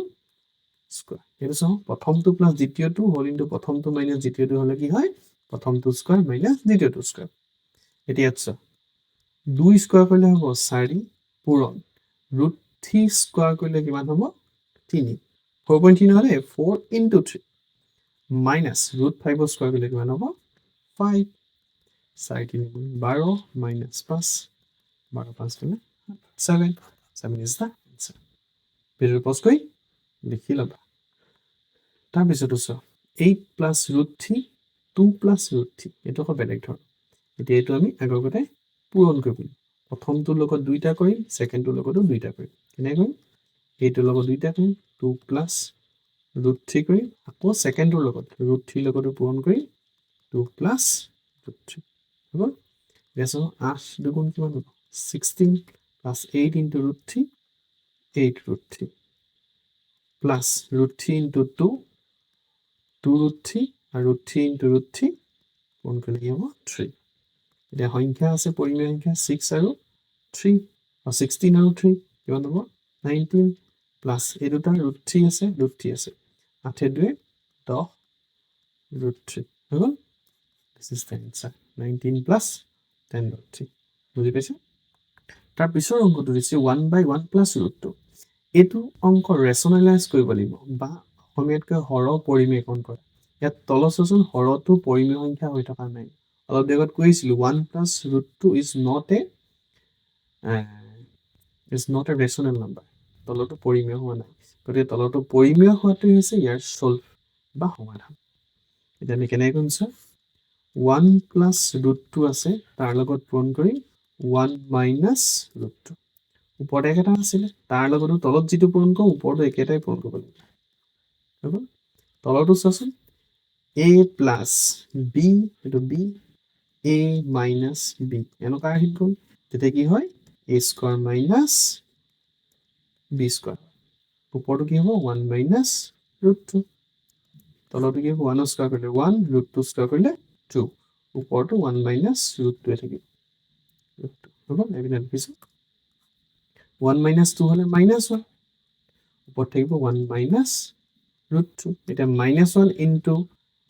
স্কয়াৰ এটা চাও প্ৰথমটো প্লাস দ্বিতীয়টো হোল ইনটু প্ৰথমটো মাইনাস দ্বিতীয়টো হলে কি হয় প্ৰথমটো স্কয়াৰ মাইনাস দ্বিতীয়টো স্কয়াৰ এতিয়া আচ্ছা 2 স্কয়াৰ কৰিলে হ'ব 4 পূৰণ √3 স্কয়াৰ কৰিলে কিমান হ'ব 3 4.3 হলে 4 into 3 minus √5 স্কয়ার কৰিলে কিমান হ'ব 5 4 3 12 minus 5 12 5 কৰিলে 7 7 is the answer video pause কৰি লিখি লবা তাৰ পিছত আছে 8 plus √3 2 plus √3 এটো হ'ব বেলেগ ধৰ এতিয়া এটো আমি আগৰগতে পূৰণ কৰিম প্ৰথমটো লগত দুইটা কৰিম সেকেন্ডটো লগতো দুইটা কৰিম কেনে কৰিম এইটো লগত দুইটা কৰিম 2 plus √3 কৰিম আকৌ সেকেন্ডৰ লগত √3 লগতো পূৰণ কৰিম 2 plus √3 হ'ব এছো 8 দুগুণ কিমান হ'ব 16 plus 8 into √3 8 √3 plus √3 into 2 2 √3 আৰু 3 into √3 পূৰণ কৰিলে কি হ'ব 3 এতিয়া সংখ্যা আছে পৰিমেয় সংখ্যা 6 আৰু 3 আৰু 16 আৰু 3 কিমান হ'ব 19 প্লাস এই দুটা √3 আছে √3 আছে 8 এ 2 10 √3 হৈ গল this is the answer 19 plus 10 √3 বুজি পাইছে তাৰ পিছৰ অংকটো দিছে 1/1 plus √2 এটো অংক ৰেশনালাইজ কৰিব লাগিব বা অসমীয়াতকৈ হৰ পৰিমেয়কৰণ কৰা ইয়াত তলত চোৱাচোন হৰটো পৰিমেয় সংখ্যা হৈ থকা নাই অলপ দেগত কৈছিলো 1 plus root 2 is not a rational number তলতো পৰিমেয় হোৱা নাই গতিকে তলতো পৰিমেয় হোৱাটোই হৈছে ইয়াৰ সলভ বা সমাধান এতিয়া আমি কেনেকৈ কৰিম চোৱা 1 plus root 2 আছে তাৰ লগত পূৰণ কৰি 1 minus root 2 ওপৰত একেটা আছিলে তাৰ লগতো তলত যিটো পূৰণ কৰোঁ ওপৰতো একেটাই পূৰণ কৰিব লাগিব তলতো চোৱাচোন a plus b এটো b a minus b এনেকুৱা আহিব তেতিয়া কি হয় a square minus b square ওপৰতো কি হ'ব 1 minus root 2 তলতো কি হ'ব 1 স্কয়াৰ কৰিলে 1 root 2 স্কয়াৰ কৰিলে 2 ওপৰতো 1 minus root 2 থাকিব হ'ব এবিনা লিখিছো 1 minus 2 হলে minus 1 ওপৰত থাকিব 1 minus root 2 এটা minus 1 into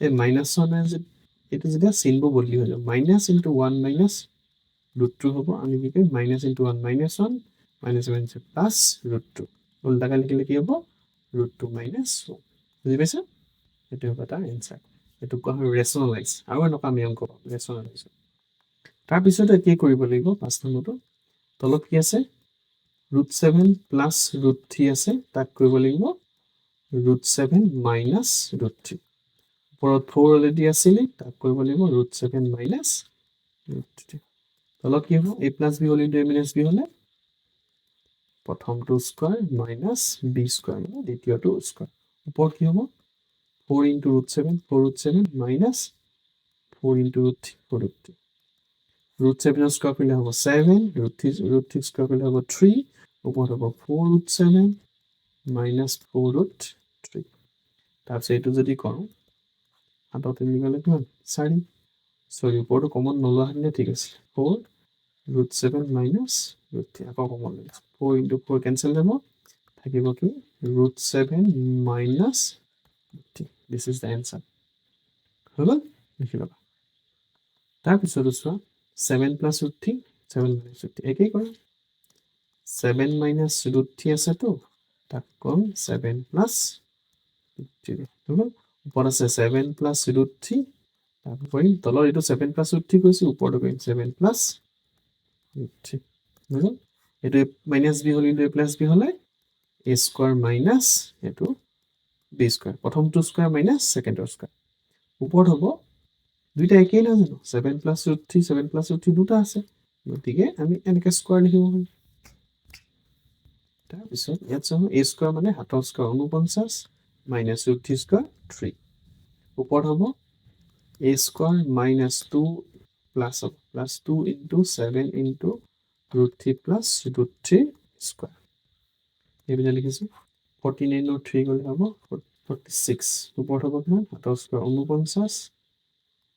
এই minus 1 আছে এটো যেতিয়া চিহ্নবোৰ বদলি হৈ যাব minus into 1 minus root 2 হ'ব আমি কি কৰিম minus into 1 minus 1 minus 1 plus root 2 উল্টাকে লিখিলে কি হ'ব root 2 minus 1 বুজি পাইছা এটো হ'ব তাৰ এনসাৰ এটো কোৱা হয় ৰেশনালাইজ আৰু এনেকুৱা আমি অংক ৰেশনালাইজ তাৰ পিছতে কি কৰিব লাগিব পাঁচ নম্বৰটো তলত কি আছে root 7 plus root 3 আছে তাক কৰিব লাগিব root 7 minus root 3 ওপৰত 4 অলৰেডি আছিল তাক কৰিব লাগিব root 7 minus root 3 তলত কি হ'ব a plus b whole into a minus b হলে প্ৰথমটো স্কয়াৰ minus b স্কয়াৰ মানে দ্বিতীয়টো স্কয়াৰ ওপৰত কি হ'ব 4 into root 7 4 root 7 minus 4 into root 3 4 root 3 root 7 square কৰিলে হ'ব 7 root 3 স্কয়াৰ কৰিলে হ'ব 3 ওপৰত হ'ব 4 root 7 minus 4 root 3 তাৰপিছত এইটো যদি কৰোঁ হাতত তিনি গ'লে কিমান 4 সৰি ওপৰটো কমন নলোৱা হ'লে ঠিক আছে 4 root 7 minus root 3 আকৌ কমন লৈছো 4 into 4 কেনসেল যাব থাকিব কি root 7 minus root 3 this is the answer হল লিখি লবা তাৰপিছত চোৱা 7 plus root 3 7 minus root 3 একেই কৰা 7 minus root 3 আছে তো তাক কম 7 plus root 3 হল ওপৰত আছে 7 plus root 3 তাক কৰিম তলৰ এটো 7 plus root 3 কৈছে ওপৰটো কৰিম 7 plus root 3 হল এটো minus b hall into a plus b হলে a square minus এটো b square প্ৰথমটো স্কয়াৰ minus সেকেন্ডৰ স্কয়াৰ ওপৰত হ'ব দুইটা একেই না জানো 7 plus root 3 7 plus root 3 দুটা আছে গতিকে আমি এনেকে স্কয়াৰ লিখিব পাৰিম তাৰ পিছত ইয়াত চাও a স্কয়াৰ মানে হাতৰ স্কয়াৰ 49 minus root 3 স্কয়াৰ 3 ওপৰত হ'ব a square minus 2 plus 2 into 7 into root 3 plus root 3 square এইবিনা লিখিছো 49 or 3 গলে হ'ব 46 ওপৰত হ'ব কিমান হাতৰ স্কয়াৰ 49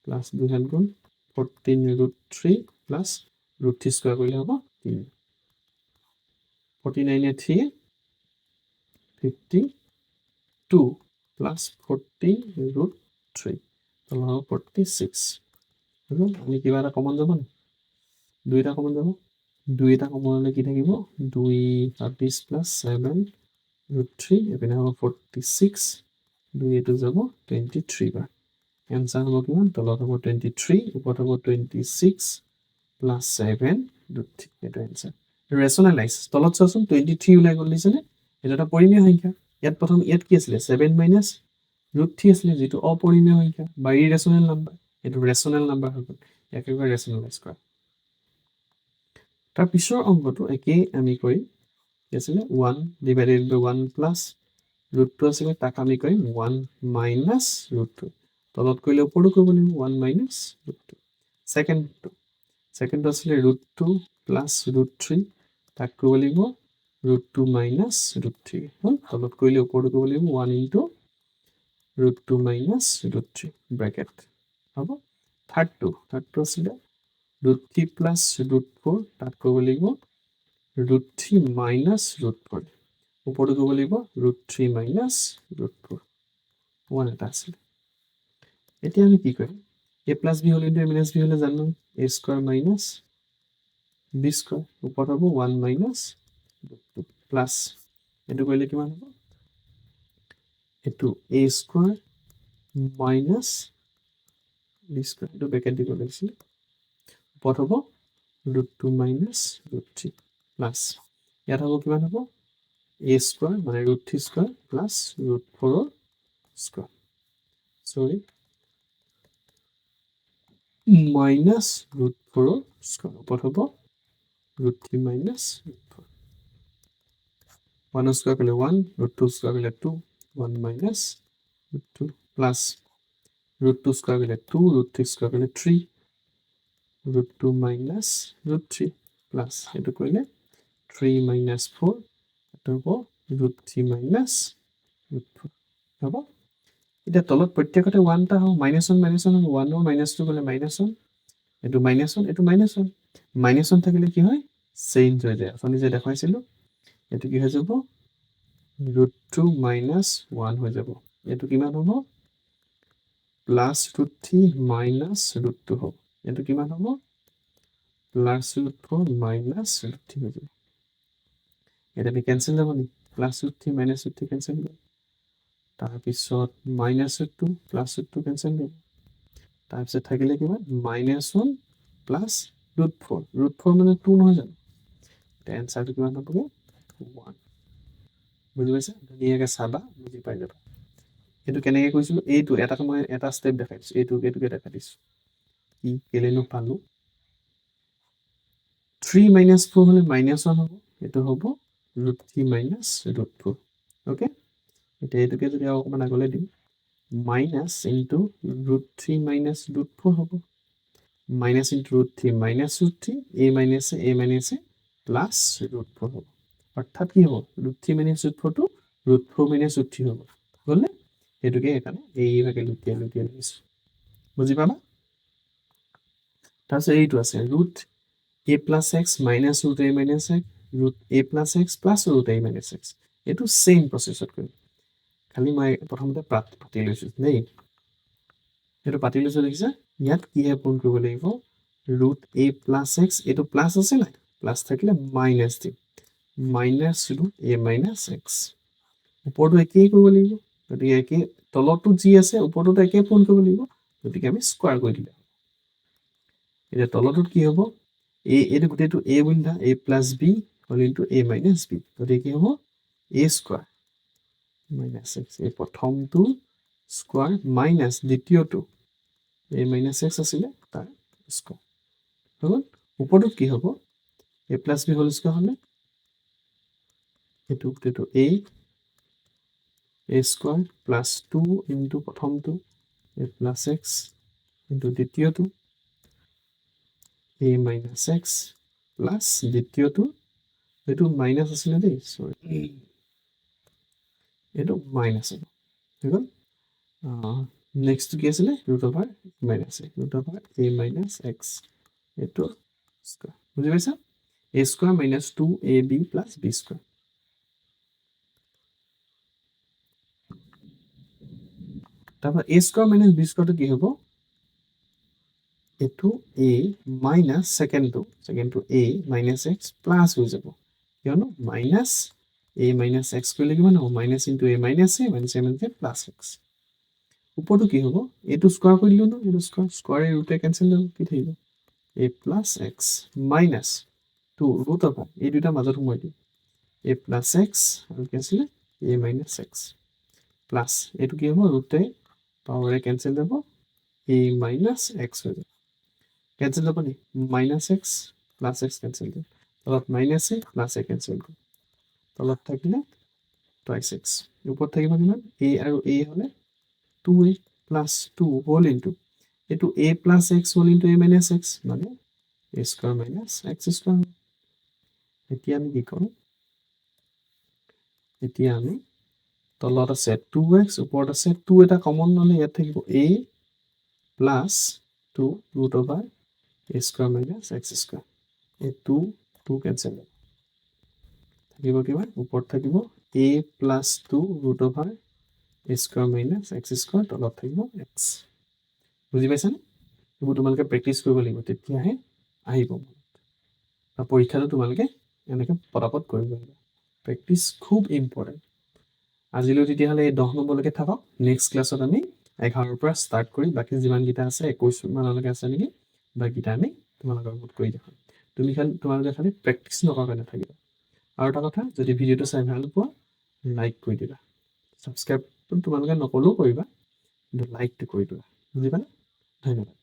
plus 2 হাত গুণ 14 root 3 plus root 3 square কৰিলে হ'ব 3 49 এ 3 52 plus 14 root 3 তল হ'ব 46 হল আমি কিবা এটা কমন যাব না দুইটা কমন যাব দুইটা কমন হলে কি থাকিব 2 25 plus 7 root 3 এপিনে হ'ব 46 2 এটো যাব 23 বাৰ এনসাৰ হ'ব কিমান তলত হ'ব 23 ওপৰত হ'ব 26 plus 7 root 3 এটো এনসাৰ ৰেশনালাইজ তলত চাওচোন 23 উলাই গল দিছেনে এটা এটা পৰিমেয় সংখ্যা ইয়াত প্ৰথম ইয়াত কি আছিল 7 minus root 3 আছিল যেটো অপৰিমেয় সংখ্যা বা ইৰেশনাল নাম্বাৰ এটো ৰেশনাল নাম্বাৰ হৈ গল একেবাৰে ৰেশনালাইজ কৰা তাৰ পিছৰ অংকটো একেই আমি কৰিম কি আছিল 1 divided by 1 plus root 2 আছিল তাক আমি কৰিম 1 minus root 2 তলত কৰিলে ওপৰটো কৰিব লাগিব 1 minus root 2 সেকেন্ড আছিল root 2 plus root 3 তাক কৰিব লাগিব root 2 minus root 3 হল তলত কৰিলে ওপৰটো কৰিব লাগিব 1 into root 2 minus root 3 bracket হ'ব থাৰ্ডটো আছিল root 3 plus root 4 তাক কৰিব লাগিব root 3 minus root 4 ওপৰটো কৰিব লাগিব root 3 minus root 4 1 এটা আছিল এতিয়া আমি কি কৰিম a plus b whole into a minus b হলে জানো a square minus b square ওপৰত হ'ব 1 minus root 2 plus এটো কৰিলে কিমান হ'ব এটো a square minus D square, এইটো ব্ৰেকেট দিব লাগিছিল, ওপৰত হ'ব √2 মাইনাছ √3 প্লাছ ইয়াত হ'ব কিমান হ'ব a স্কুৱাৰ মানে √3 স্কুৱাৰ প্লাছ √4 স্কুৱাৰ, চৰি মাইনাছ √4 স্কুৱাৰ, ওপৰত হ'ব √3 মাইনাছ √4, 1 স্কুৱাৰ কৰিলে 1, √2 স্কুৱাৰ কৰিলে 2, 1 মাইনাছ √2 প্লাছ √2 স্কুৱাৰ কৰিলে 2, √3 স্কুৱাৰ কৰিলে 3, √2 মাইনাছ √3 প্লাছ এইটো কৰিলে 3 মাইনাছ 4, এইটো হ'ব √3 মাইনাছ √4 হ'ব। এতিয়া তলত প্ৰত্যেকতে 1 এটা হ'ব, -1 -1 হ'ব, 1 ৰ -2 গ'লে -1, এইটো -1 এইটো -1, -1 থাকিলে কি হয় চেঞ্জ হৈ যায়, অথনি যে দেখাইছিলোঁ এইটো কি হৈ যাব √2 মাইনাছ 1 হৈ যাব, এইটো কিমান হ'ব প্লাছ √3 মাইনাছ √2 হ'ব, এইটো কিমান হ'ব প্লাছ √4 মাইনাছ √3 হৈ যাব, এটা কেনচেল যাব নি প্লাছ √3 মাইনাছ √3 কেনচেল হ'ব, তাৰপিছত -2 প্লাছ √2 কেনচেল হ'ব, তাৰপিছত থাকিলে কিমান -1 প্লাছ √4, √4 মানে 2 নহয় জানো, এতিয়া এনচাৰটো কিমান হ'বগৈ 1, বুজি পাইছা, ধুনীয়াকৈ চাবা বুজি পাই যাবা। এইটো কেনেকৈ কৰিছিলোঁ, এইটো মই এটা ষ্টেপ দেখাই দিছোঁ, এইটোকে দেখাই দিছোঁ, কি কেলেনো পালোঁ 3 - 4 হ'লে -1 হ'ব, এইটো হ'ব √3 মাইনাছ √4, অ'কে। এতিয়া এইটোকে যদি আৰু অকণমান আগলৈ দিওঁ মাইনাছ ইনটু √3 মাইনাছ √4 হ'ব, মাইনাছ ইনটু √3 মাইনাছ √3, a মাইনাছে প্লাছ √4 হ'ব, অৰ্থাৎ কি হ'ব √3 মাইনাছ √4টো √4 মাইনাছ √3 হ'ব, হ'লনে, সেইটোকে সেইকাৰণে এইভাগে লুটিয়াই লিখিছোঁ, বুজি পাবা। তাৰপিছত এইটো আছে √a plus x minus √a minus x √a plus x plus √a minus x, এইটো ছেইম প্ৰচেছত কৰিম, খালি মই প্ৰথমতে পাতি লৈছোঁ দেই, সেইটো পাতি লৈছোঁ দেখিছা, ইয়াত কিহে পূৰণ কৰিব লাগিব √a প্লাছ এক্স, এইটো প্লাছ আছে নাই, প্লাছ থাকিলে মাইনাছ দিম, মাইনাছ √a মাইনাছ এক্স, ওপৰতো একেই কৰিব লাগিব, গতিকে একেই তলতো যি আছে ওপৰতো একেই পূৰণ কৰিব লাগিব, গতিকে আমি স্কোৱাৰ কৰি দিলে, এতিয়া তলটোত কি হ'ব এইটো গোটেইটো a বুলি ধৰা, a প্লাছ b হ'ল ইনটু a মাইনাছ b, গতিকে কি হ'ব a স্কোৱাৰ মাইনাছ এক্স, এই প্ৰথমটো স্কোৱাৰ মাইনাছ দ্বিতীয়টো a মাইনাছ এক্স আছিলে তাৰ স্কোৱাৰ হৈ গ'ল, ওপৰটোত কি হ'ব a plus b whole square হ'লে এইটো গোটেইটো a স্কোৱাৰ প্লাছ 2 ইনটু প্ৰথমটো a প্লাছ এক্স ইনটু দ্বিতীয়টো a মাইনাছ এক্স প্লাছ দ্বিতীয়টো, এইটো মাইনাছ আছিলে দেই চৰি, এইটো মাইনাছ হ'ব, হৈ গ'ল। নেক্সটটো কি আছিলে √a মাইনাছ এক্স, এইটো স্কোৱাৰ, বুজি পাইছা, a square minus 2ab plus b square, তাৰপৰা a স্কোৱাৰ মাইনাছ b স্কোৱাৰটো কি হ'ব এইটো a মাইনাছ ছেকেণ্ডটো a মাইনাছ এক্স প্লাছ হৈ যাব, কিয়নো মাইনাছ a মাইনাছ এক্স কৰিলে কিমান হ'ব minus into a minus a minus a minus a plus x, ওপৰটো কি হ'ব এইটো স্কোৱাৰ কৰি দিলোঁ ন, এইটো স্কোৱাৰে ৰুটে কেনচেল হ'ব, কি থাকিব a প্লাছ এক্স মাইনাছ 2 √, এই দুটা মাজত সোমাই দিম a প্লাছ এক্স আৰু কি আছিলে a মাইনাছ এক্স প্লাছ এইটো কি হ'ব ৰুটে পাৱাৰে কেনচেল যাব, a মাইনাছ এক্স হৈ যাব, কেনচেল যাব নি minus x plus x cancel যাব, তলত minus A plus A cancel কৰিব, তলত থাকিলে টুৱাইছ এক্স, ওপৰত থাকিব কিমান a আৰু a হ'লে 2a প্লাছ 2 হোল ইনটু এইটো a plus X whole into a minus X মানে a square minus X square, এতিয়া আমি কি কৰোঁ, এতিয়া আমি তলত আছে 2x ওপৰত আছে 2 এটা কমন ল'লে ইয়াত থাকিব a plus 2 √, a square minus X square, এই 2 কেনচেল হ'ব, থাকিব কিমান ওপৰত থাকিব a plus 2 √, a square minus X square, তলত থাকিব এক্স, বুজি পাইছানে, এইবোৰ তোমালোকে প্ৰেক্টিছ কৰিব লাগিব, তেতিয়াহে আহিব আৰু পৰীক্ষাটো তোমালোকে এনেকৈ পটাপট কৰিব লাগিব, প্ৰেক্টিছ খুব ইম্পৰ্টেণ্ট। আজিলৈ তেতিয়াহ'লে এই 10 নম্বৰলৈকে থাকক, নেক্সট ক্লাছত আমি 11ৰ পৰা ষ্টাৰ্ট কৰি বাকী যিমানকেইটা আছে 21 মানলৈকে আছে নেকি, বাকীকেইটা আমি তোমালোকৰ লগত কৰি দেখাম। তোমালোকে খালি প্ৰেক্টিচ নকৰাকৈ নাথাকিবা। আৰু এটা কথা, যদি ভিডিঅ'টো চাই ভাল পোৱা লাইক কৰি দিবা। ছাবস্ক্ৰাইবটো তোমালোকে নকলেও কৰিবা, কিন্তু লাইকটো কৰি দিবা। বুজি পালা? ধন্যবাদ।